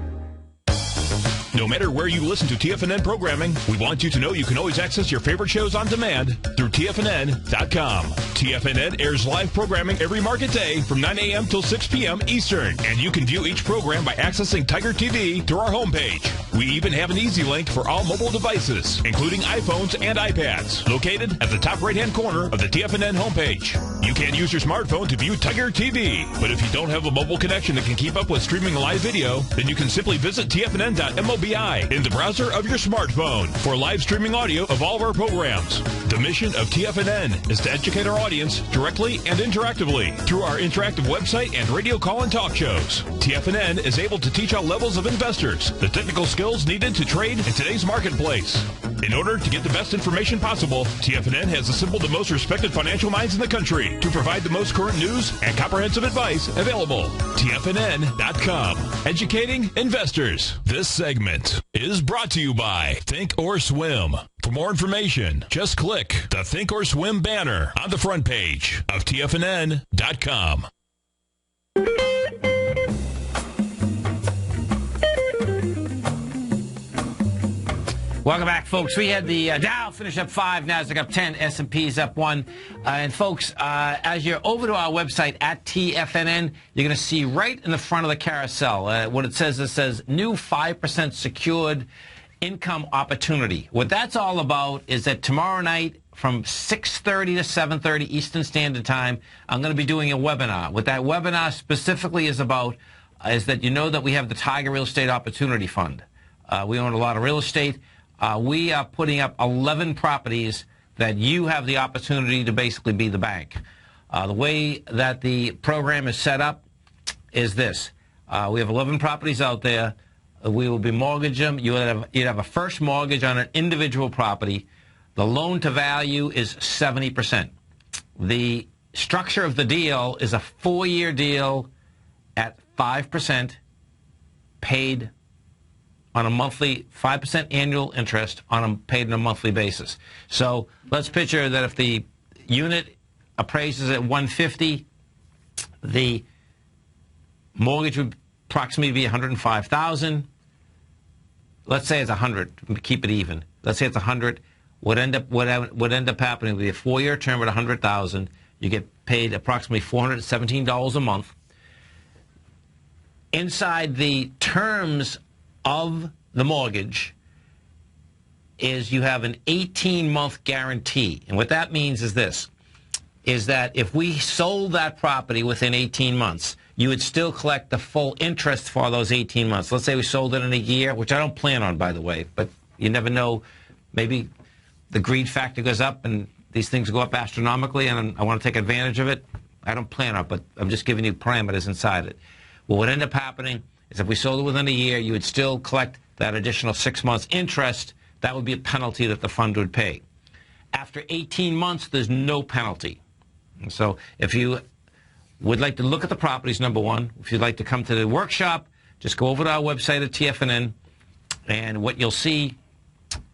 [SPEAKER 1] No matter where you listen to TFNN programming, we want you to know you can always access your favorite shows on demand through TFNN.com. TFNN airs live programming every market day from 9 a.m. till 6 p.m. Eastern, and you can view each program by accessing Tiger TV through our homepage. We even have an easy link for all mobile devices, including iPhones and iPads, located at the top right-hand corner of the TFNN homepage. You can use your smartphone to view Tiger TV, but if you don't have a mobile connection that can keep up with streaming live video, then you can simply visit TFNN.mobi in the browser of your smartphone for live streaming audio of all of our programs. The mission of TFNN is to educate our audience directly and interactively through our interactive website and radio call and talk shows. TFNN is able to teach all levels of investors the technical skills needed to trade in today's marketplace. In order to get the best information possible, TFNN has assembled the most respected financial minds in the country to provide the most current news and comprehensive advice available. TFNN.com. Educating investors. This segment is brought to you by Think or Swim. For more information, just click the Think or Swim banner on the front page of TFNN.com.
[SPEAKER 2] Welcome back, folks. We had the Dow finish up 5, Nasdaq up 10, S&P's up 1. And, folks, as you're over to our website at TFNN, you're going to see right in the front of the carousel what it says, new 5% secured income opportunity. What that's all about is that tomorrow night from 6:30 to 7:30 Eastern Standard Time, I'm going to be doing a webinar. What that webinar specifically is about is that you know that we have the Tiger Real Estate Opportunity Fund. We own a lot of real estate. We are putting up 11 properties that you have the opportunity to basically be the bank. The way that the program is set up is this. We have 11 properties out there. We will be mortgage them. You'd have a first mortgage on an individual property. The loan to value is 70%. The structure of the deal is a 4-year deal at 5% paid on a monthly, 5% annual interest paid on a monthly basis. So let's picture that if the unit appraises at $150, the mortgage would approximately be $105,000. Let's say it's $100. Keep it even. Let's say it's $100. What end up happening would be a 4-year term at $100,000. You get paid approximately $417 a month. Inside the terms of the mortgage is you have an 18-month guarantee. And what that means is this. is that if we sold that property within 18 months, you would still collect the full interest for those 18 months. Let's say we sold it in a year, which I don't plan on, by the way, but you never know. Maybe the greed factor goes up and these things go up astronomically and I want to take advantage of it. I don't plan on it, but I'm just giving you parameters inside it. What would end up happening is if we sold it within a year, you would still collect that additional 6 months interest. That would be a penalty that the fund would pay. After 18 months, there's no penalty. And so if you would like to look at the properties, number one, if you'd like to come to the workshop, just go over to our website at TFNN, and what you'll see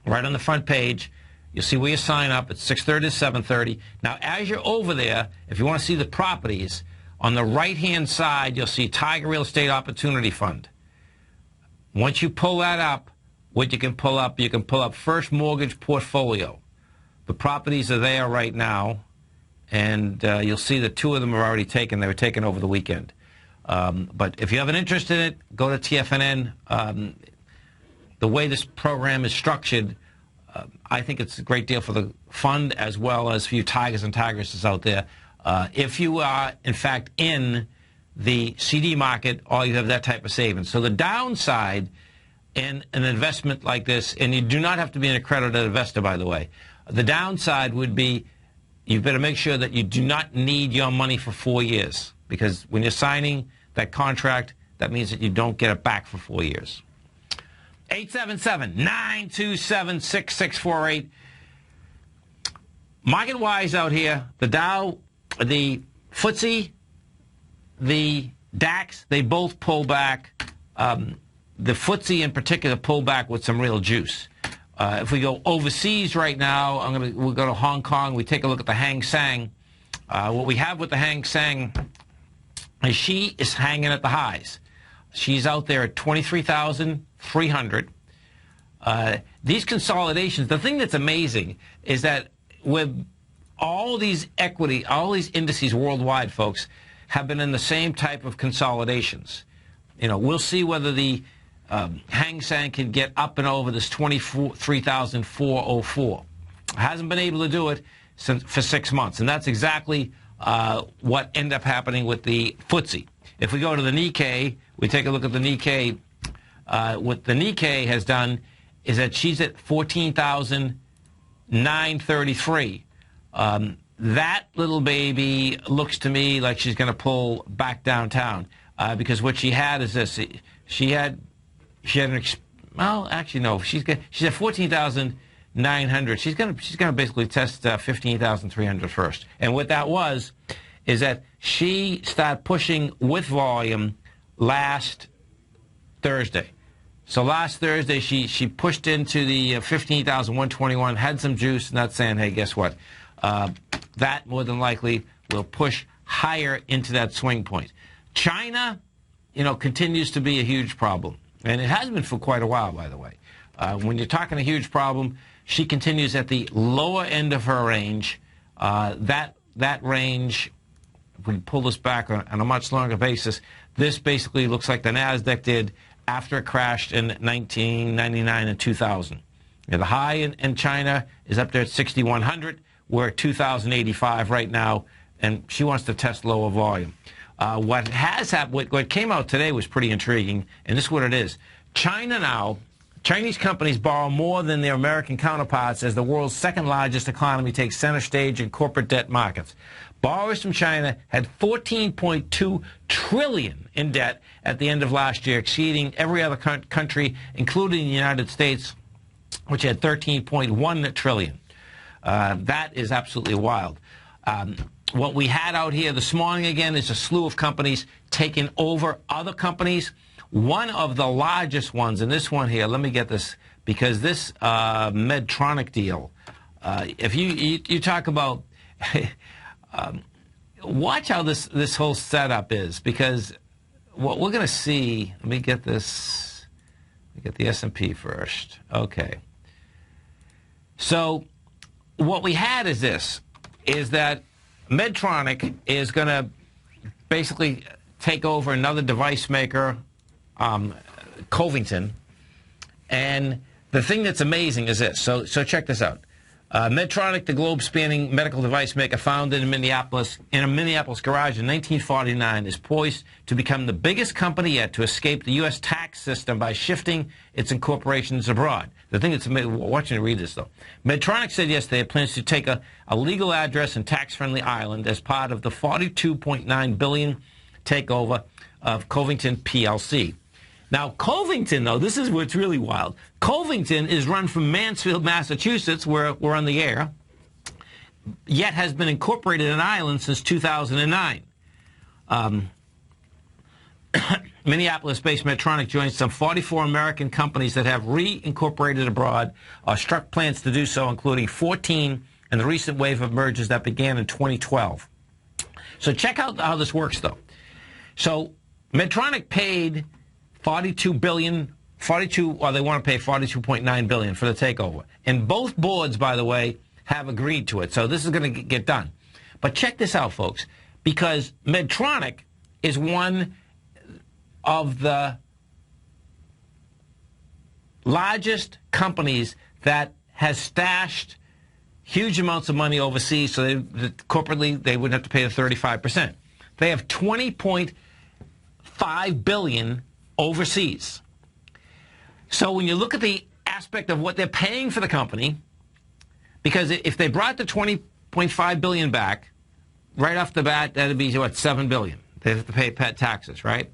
[SPEAKER 2] right on the front page, you'll see where you sign up. It's 6:30 to 7:30. Now, as you're over there, if you want to see the properties, on the right-hand side, you'll see Tiger Real Estate Opportunity Fund. Once you pull that up, what you can pull up First Mortgage Portfolio. The properties are there right now. And you'll see that 2 of them are already taken. They were taken over the weekend. But if you have an interest in it, go to TFNN. The way this program is structured, I think it's a great deal for the fund as well as for you tigers and tigresses out there. If you are, in fact, in the CD market or you have that type of savings. So the downside in an investment like this, and you do not have to be an accredited investor, by the way, the downside would be you better make sure that you do not need your money for 4 years, because when you're signing that contract, that means that you don't get it back for 4 years. 877-927-6648. Market-wise out here, the Dow, the FTSE, the DAX, they both pull back. The FTSE in particular pulled back with some real juice. If we go overseas right now, we'll go to Hong Kong. We take a look at the Hang Seng. What we have with the Hang Seng is she is hanging at the highs. She's out there at 23,300. These consolidations, the thing that's amazing is that with all these equity, all these indices worldwide, folks, have been in the same type of consolidations. You know, we'll see whether the Hang Seng can get up and over this 23,404. Hasn't been able to do it for 6 months, and that's exactly what ended up happening with the FTSE. If we go to the Nikkei, we take a look at the Nikkei. What the Nikkei has done is that she's at 14,933. That little baby looks to me like she's going to pull back downtown because what she had is this. She had well, actually no. She's at 14,900. She's gonna basically test 15,300 first. And what that was is that she started pushing with volume last Thursday. So last Thursday she pushed into the 15,121, had some juice, and that's saying, hey, guess what? That more than likely will push higher into that swing point. China, you know, continues to be a huge problem. And it has been for quite a while, by the way. When you're talking a huge problem, she continues at the lower end of her range. That range, if we pull this back on a much longer basis, this basically looks like the NASDAQ did after it crashed in 1999 and 2000. You know, the high in China is up there at 6,100. We're at 2,085 right now, and she wants to test lower volume. What has happened, what came out today was pretty intriguing, and this is what it is. China now, Chinese companies borrow more than their American counterparts as the world's second largest economy takes center stage in corporate debt markets. Borrowers from China had $14.2 trillion in debt at the end of last year, exceeding every other country, including the United States, which had $13.1 trillion. That is absolutely wild. What we had out here this morning, again, is a slew of companies taking over other companies. One of the largest ones, and this one here, let me get this, because this Medtronic deal, if you talk about, watch how this whole setup is, because what we're going to see, let me get this, let me get the S&P first. Okay. So what we had is this, is that Medtronic is going to basically take over another device maker, Covington. And the thing that's amazing is this. So check this out. Medtronic, the globe-spanning medical device maker founded in a Minneapolis garage in 1949, is poised to become the biggest company yet to escape the U.S. tax system by shifting its incorporations abroad. The thing that's amazing, watching you read this, though. Medtronic said yesterday it plans to take a legal address in tax-friendly Ireland as part of the $42.9 billion takeover of Covington PLC. Now, Covington, though, this is what's really wild. Covington is run from Mansfield, Massachusetts, where we're on the air, yet has been incorporated in Ireland since 2009. Minneapolis-based Medtronic joins some 44 American companies that have reincorporated abroad or struck plans to do so, including 14 in the recent wave of mergers that began in 2012. So check out how this works, though. So Medtronic paid $42 billion, they want to pay $42.9 billion for the takeover. And both boards, by the way, have agreed to it. So this is going to get done. But check this out, folks, because Medtronic is one of the largest companies that has stashed huge amounts of money overseas, so corporately they wouldn't have to pay the 35%. They have $20.5 billion overseas. So when you look at the aspect of what they're paying for the company, because if they brought the $20.5 billion back, right off the bat, that'd be, what, $7 billion. They have to pay taxes, right?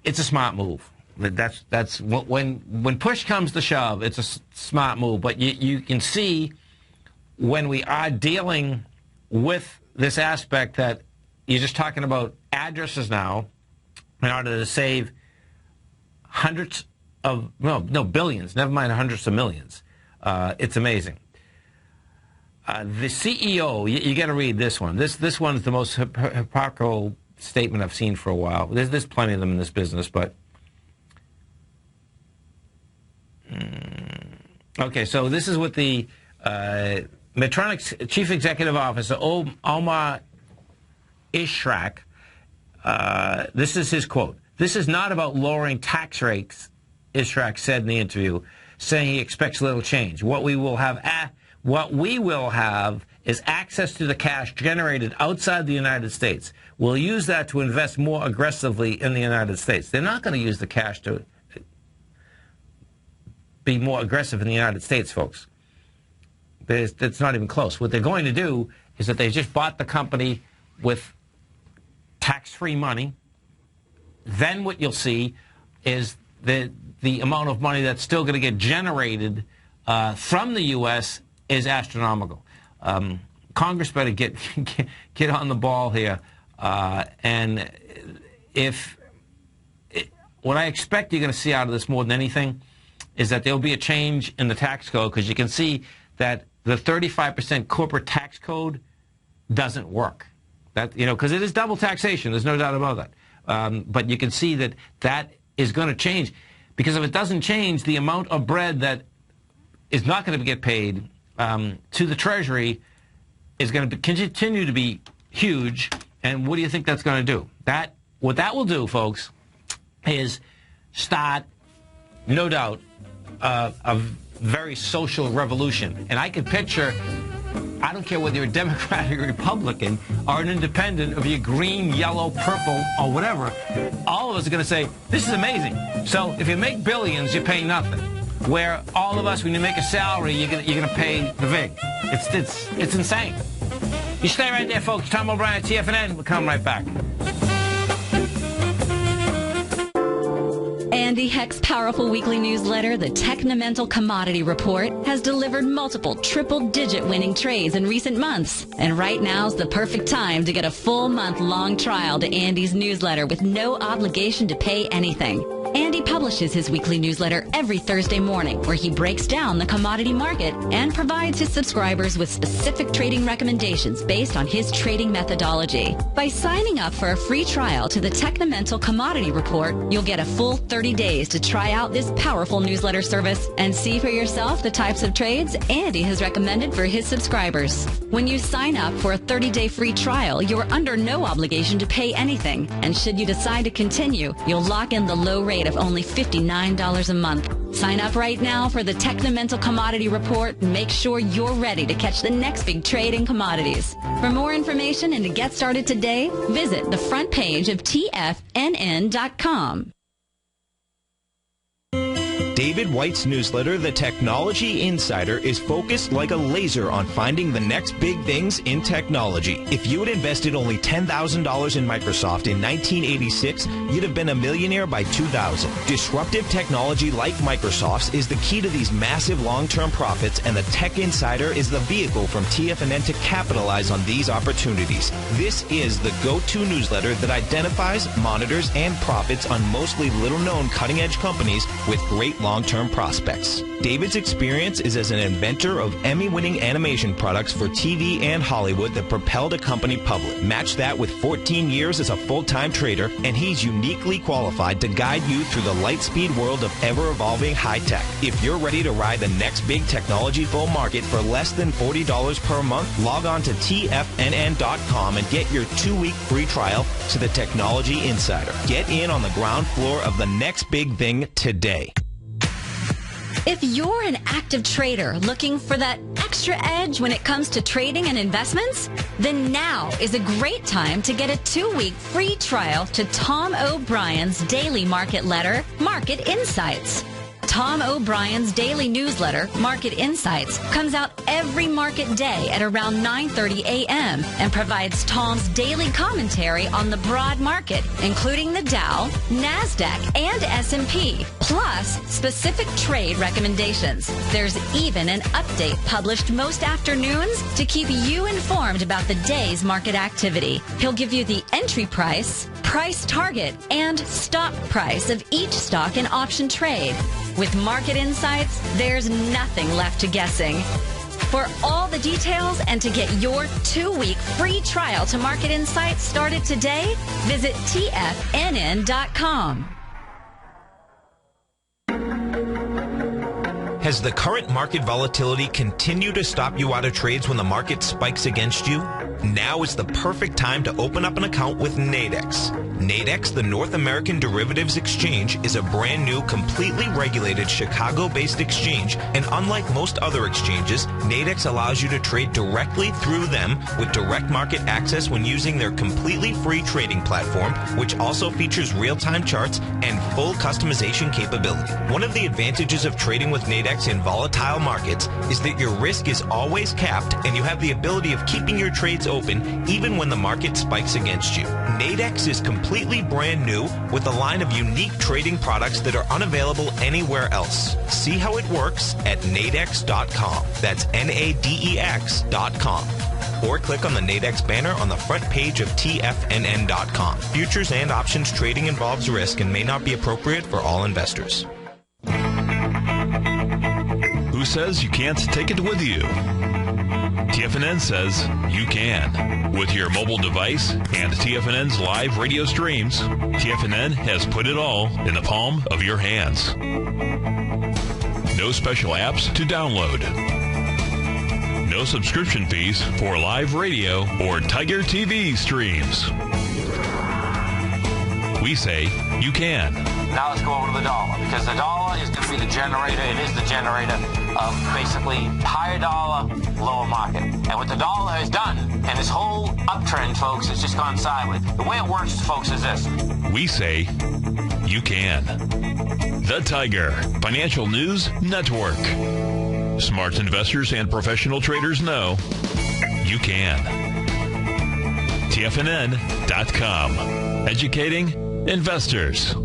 [SPEAKER 2] It's a smart move. That's when push comes to shove, it's a smart move. But you can see when we are dealing with this aspect that you're just talking about addresses now in order to save hundreds of, no, billions, never mind hundreds of millions. It's amazing. The CEO, you got to read this one. This one is the most hypocritical statement I've seen for a while. There's plenty of them in this business, but okay. So this is what the Medtronic's chief executive officer Omar Ishrak. This is his quote. "This is not about lowering tax rates," Ishrak said in the interview, saying he expects little change. What we will have is access to the cash generated outside the United States. We'll use that to invest more aggressively in the United States. They're not going to use the cash to be more aggressive in the United States, folks. It's not even close. What they're going to do is that they just bought the company with tax-free money. Then what you'll see is the amount of money that's still going to get generated from the U.S. is astronomical. Congress better get on the ball here. And what I expect you're going to see out of this more than anything is that there'll be a change in the tax code, because you can see that the 35% corporate tax code doesn't work. That, because it is double taxation. There's no doubt about that. But you can see that is going to change, because if it doesn't change, the amount of bread that is not going to get paid to the Treasury is going to continue to be huge. And what do you think that's going to do? What that will do, folks, is start, no doubt, a very social revolution. And I can picture, I don't care whether you're a Democrat or a Republican or an independent, or you're green, yellow, purple, or whatever, all of us are going to say, this is amazing. So if you make billions, you pay nothing. Where all of us, when you make a salary, you're going to pay the vig. It's insane. You stay right there, folks. Tom O'Brien, TFNN. We'll come right back.
[SPEAKER 5] Andy Heck's powerful weekly newsletter, the Technomental Commodity Report, has delivered multiple triple-digit winning trades in recent months. And right now's the perfect time to get a full month-long trial to Andy's newsletter with no obligation to pay anything. Andy publishes his weekly newsletter every Thursday morning, where he breaks down the commodity market and provides his subscribers with specific trading recommendations based on his trading methodology. By signing up for a free trial to the Technomental Commodity Report, you'll get a full 30 days to try out this powerful newsletter service and see for yourself the types of trades Andy has recommended for his subscribers. When you sign up for a 30-day free trial, you're under no obligation to pay anything. And should you decide to continue, you'll lock in the low rate of only $59 a month. Sign up right now for the Technomental Commodity Report and make sure you're ready to catch the next big trade in commodities. For more information and to get started today, visit the front page of TFNN.com.
[SPEAKER 4] David White's newsletter, The Technology Insider, is focused like a laser on finding the next big things in technology. If you had invested only $10,000 in Microsoft in 1986, you'd have been a millionaire by 2000. Disruptive technology like Microsoft's is the key to these massive long-term profits, and the Tech Insider is the vehicle from TFNN to capitalize on these opportunities. This is the go-to newsletter that identifies, monitors, and profits on mostly little-known cutting-edge companies with great long-term prospects. David's experience is as an inventor of Emmy-winning animation products for TV and Hollywood that propelled a company public. Match that with 14 years as a full-time trader, and he's uniquely qualified to guide you through the light-speed world of ever-evolving high-tech. If you're ready to ride the next big technology bull market for less than $40 per month, log on to TFNN.com and get your 2-week free trial to the Technology Insider. Get in on the ground floor of the next big thing today.
[SPEAKER 5] If you're an active trader looking for that extra edge when it comes to trading and investments, then now is a great time to get a 2-week free trial to Tom O'Brien's daily market letter, Market Insights. Tom O'Brien's daily newsletter, Market Insights, comes out every market day at around 9:30 a.m. and provides Tom's daily commentary on the broad market, including the Dow, NASDAQ, and S&P, plus specific trade recommendations. There's even an update published most afternoons to keep you informed about the day's market activity. He'll give you the entry price, price target, and stop price of each stock in option trade. With Market Insights, there's nothing left to guessing. For all the details and to get your 2-week free trial to Market Insights started today, visit TFNN.com.
[SPEAKER 4] Has the current market volatility continued to stop you out of trades when the market spikes against you? Now is the perfect time to open up an account with Nadex. Nadex, the North American Derivatives Exchange, is a brand new, completely regulated Chicago-based exchange, and unlike most other exchanges, Nadex allows you to trade directly through them with direct market access when using their completely free trading platform, which also features real-time charts and full customization capability. One of the advantages of trading with Nadex in volatile markets is that your risk is always capped, and you have the ability of keeping your trades open even when the market spikes against you. Nadex is completely brand new with a line of unique trading products that are unavailable anywhere else. See how it works at nadex.com. That's NADEX.com. Or click on the Nadex banner on the front page of TFNN.com. Futures and options trading involves risk and may not be appropriate for all investors.
[SPEAKER 1] Who says you can't take it with you? TFNN says you can. With your mobile device and TFNN's live radio streams, TFNN has put it all in the palm of your hands. No special apps to download. No subscription fees for live radio or Tiger TV streams. We say you can.
[SPEAKER 12] Now let's go over to the dollar, because the dollar is going to be the generator. It is the generator of basically higher dollar, lower market. And what the dollar has done, and this whole uptrend, folks, has just gone sideways. The way it works, folks, is this.
[SPEAKER 1] We say you can. The Tiger Financial News Network. Smart investors and professional traders know you can. TFNN.com. Educating investors.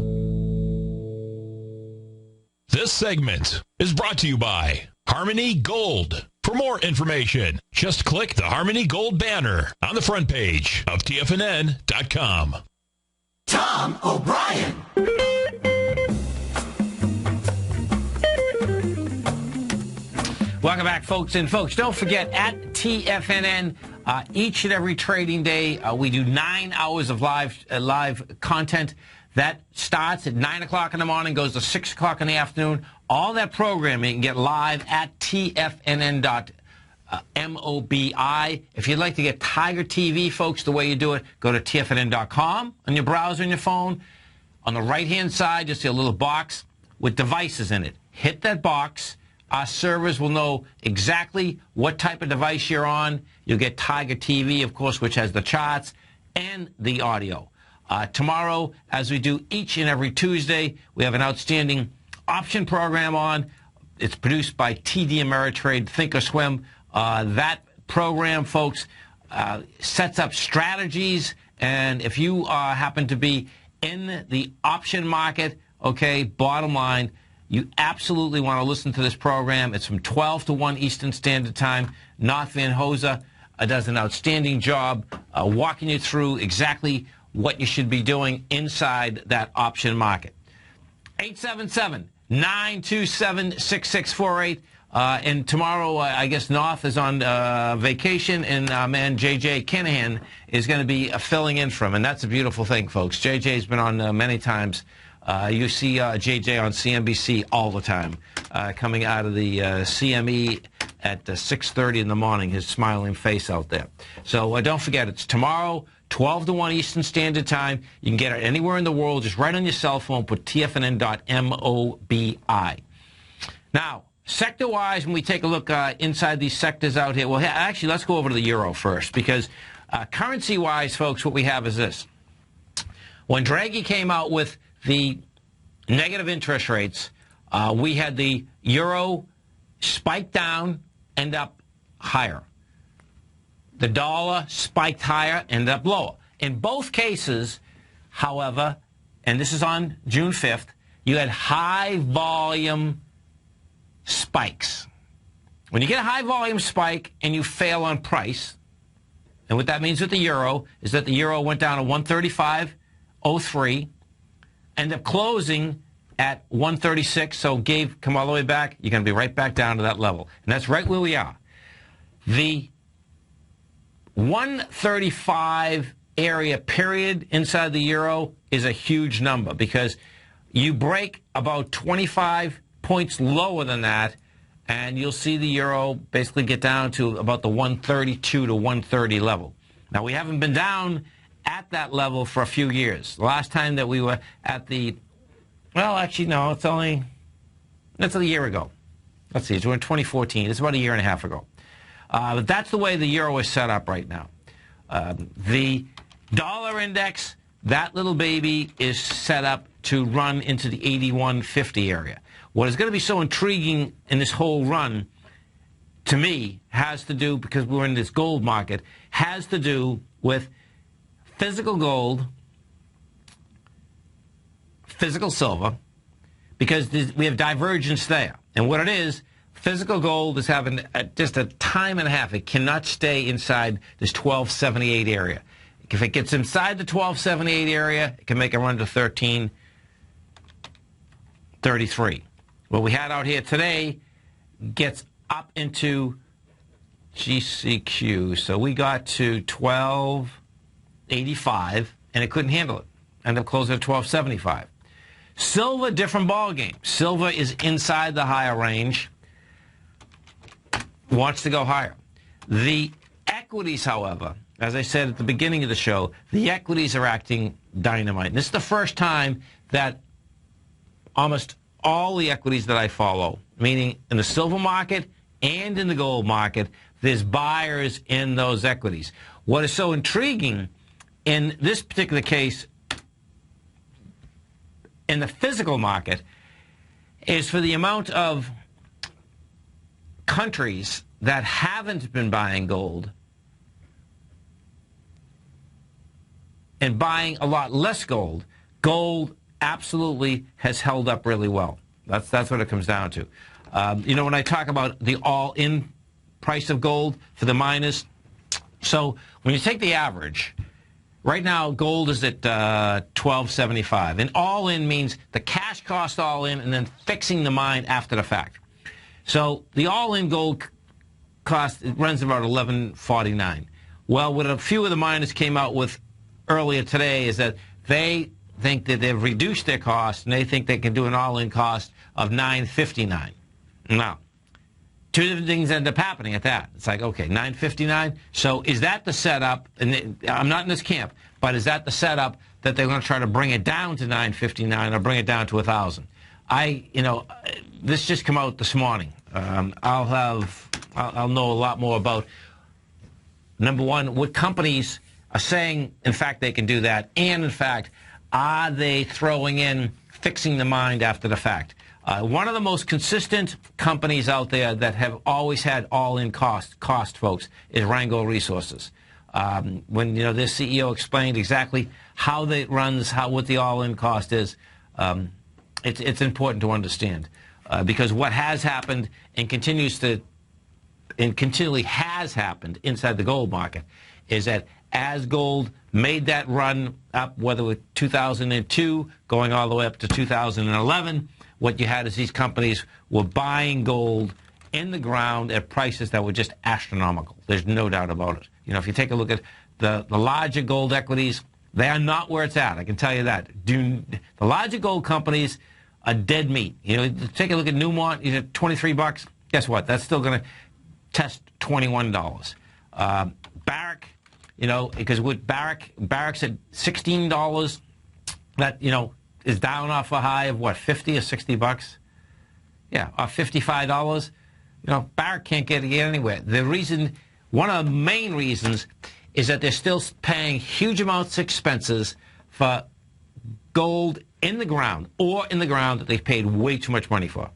[SPEAKER 1] This segment is brought to you by Harmony Gold. For more information, just click the Harmony Gold banner on the front page of TFNN.com.
[SPEAKER 7] Tom O'Brien.
[SPEAKER 2] Welcome back, folks. And folks, don't forget, at TFNN, each and every trading day, we do 9 hours of live content. That starts at 9 o'clock in the morning, goes to 6 o'clock in the afternoon. All that programming you can get live at TFNN.mobi. If you'd like to get Tiger TV, folks, the way you do it, go to TFNN.com on your browser and your phone. On the right-hand side, you'll see a little box with devices in it. hit that box. Our servers will know exactly what type of device you're on. You'll get Tiger TV, of course, which has the charts and the audio. Tomorrow, as we do each and every Tuesday, we have an outstanding option program on. It's produced by TD Ameritrade Thinkorswim. That program, folks, sets up strategies, and if you happen to be in the option market, okay, bottom line, you absolutely want to listen to this program. It's from 12 to 1 Eastern Standard Time. Nath Van Hoza does an outstanding job walking you through exactly what you should be doing inside that option market. 877-927-6648. And tomorrow, I guess North is on vacation, and man, J.J. Kinahan is going to be filling in for him. And that's a beautiful thing, folks. J.J.'s been on many times. You see J.J. on CNBC all the time, coming out of the CME at 6:30 in the morning, his smiling face out there. So don't forget, it's tomorrow, 12 to 1 Eastern Standard Time. You can get it anywhere in the world. Just right on your cell phone, put TFNN.MOBI. Now, sector-wise, when we take a look inside these sectors out here, well, actually, let's go over to the euro first, because currency-wise, folks, what we have is this. When Draghi came out with the negative interest rates, we had the euro spike down, end up higher. The dollar spiked higher, ended up lower. In both cases, however, and this is on June 5th, you had high volume spikes. When you get a high volume spike and you fail on price, and what that means with the euro is that the euro went down to 135.03, ended up closing at 136, so come all the way back, you're going to be right back down to that level. And that's right where we are. The 135 area period inside the euro is a huge number, because you break about 25 points lower than that, and you'll see the euro basically get down to about the 132 to 130 level. Now, we haven't been down at that level for a few years. The last time that we were at the, well, actually, no, that's a year ago. Let's see, we're in 2014. It's about a year and a half ago. But that's the way the euro is set up right now. The dollar index, that little baby is set up to run into the 81.50 area. What is going to be so intriguing in this whole run, to me, has to do, because we're in this gold market, has to do with physical gold, physical silver, because we have divergence there. And what it is, physical gold is having just a time and a half. It cannot stay inside this 1278 area. If it gets inside the 1278 area, it can make a run to 1333. What we had out here today gets up into GCQ. So we got to 1285, and it couldn't handle it. Ended up closing at 1275. Silver, different ball game. Silver is inside the higher range, wants to go higher. The equities, however, as I said at the beginning of the show, the equities are acting dynamite. And this is the first time that almost all the equities that I follow, meaning in the silver market and in the gold market, there's buyers in those equities. What is so intriguing in this particular case, in the physical market, is for the amount of countries that haven't been buying gold and buying a lot less gold. Gold absolutely has held up really well. That's what it comes down to. You know, when I talk about the all-in price of gold for the miners, so when you take the average, right now gold is at $12.75, and all-in means the cash cost all-in and then fixing the mine after the fact. So the all-in gold cost, it runs about $11.49. Well, what a few of the miners came out with earlier today is that they think that they've reduced their cost, and they think they can do an all-in cost of $9.59. Now, two different things end up happening at that. It's like, okay, $9.59. So is that the setup? And I'm not in this camp, but is that the setup that they're going to try to bring it down to $9.59 or bring it down to $1,000? This just came out this morning. I'll know a lot more about, number one, what companies are saying, in fact, they can do that, and, in fact, are they throwing in fixing the mind after the fact? One of the most consistent companies out there that have always had all-in cost, folks, is Rango Resources. When their CEO explained exactly how it runs, what the all-in cost is, it's important to understand because what has happened and continually has happened inside the gold market is that as gold made that run up, whether with 2002 going all the way up to 2011, what you had is these companies were buying gold in the ground at prices that were just astronomical. There's no doubt about it. If you take a look at the larger gold equities, they are not where it's at. I can tell you that. The larger gold companies are dead meat. Take a look at Newmont. He's at $23. Guess what? That's still going to test $21. Barrick, because with Barrick's at $16. That is down off a high of what, $50 or $60? Yeah, or $55. Barrick can't get anywhere. One of the main reasons is that they're still paying huge amounts of expenses for gold in the ground that they've paid way too much money for.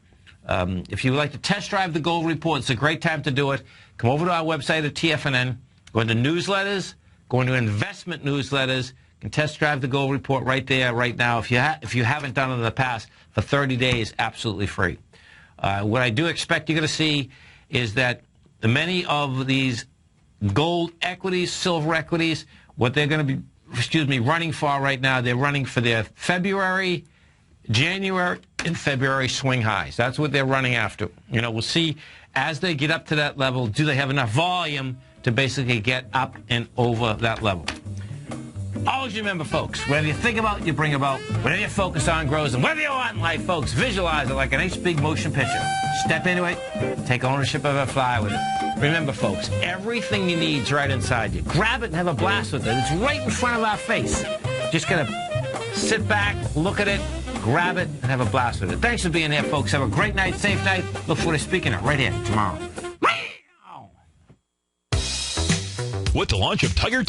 [SPEAKER 2] If you would like to test drive the gold report, it's a great time to do it. Come over to our website at TFNN, go into newsletters, go into investment newsletters, and test drive the gold report right there, right now. If you haven't done it in the past, for 30 days, absolutely free. What I do expect you're going to see is that many of these gold equities, silver equities, what they're going to be, running for right now, they're running for their February, January, and February swing highs. That's what they're running after. We'll see as they get up to that level, do they have enough volume to basically get up and over that level. Always remember, folks, whatever you think about, you bring about. Whatever you focus on grows. And whatever you want in life, folks, visualize it like a nice big motion picture. Step into it. Take ownership of it. Fly with it. Remember, folks, everything you need is right inside you. Grab it and have a blast with it. It's right in front of our face. Just got to sit back, look at it, grab it, and have a blast with it. Thanks for being here, folks. Have a great night, safe night. Look forward to speaking it right here tomorrow.
[SPEAKER 1] With the launch of Tiger TV.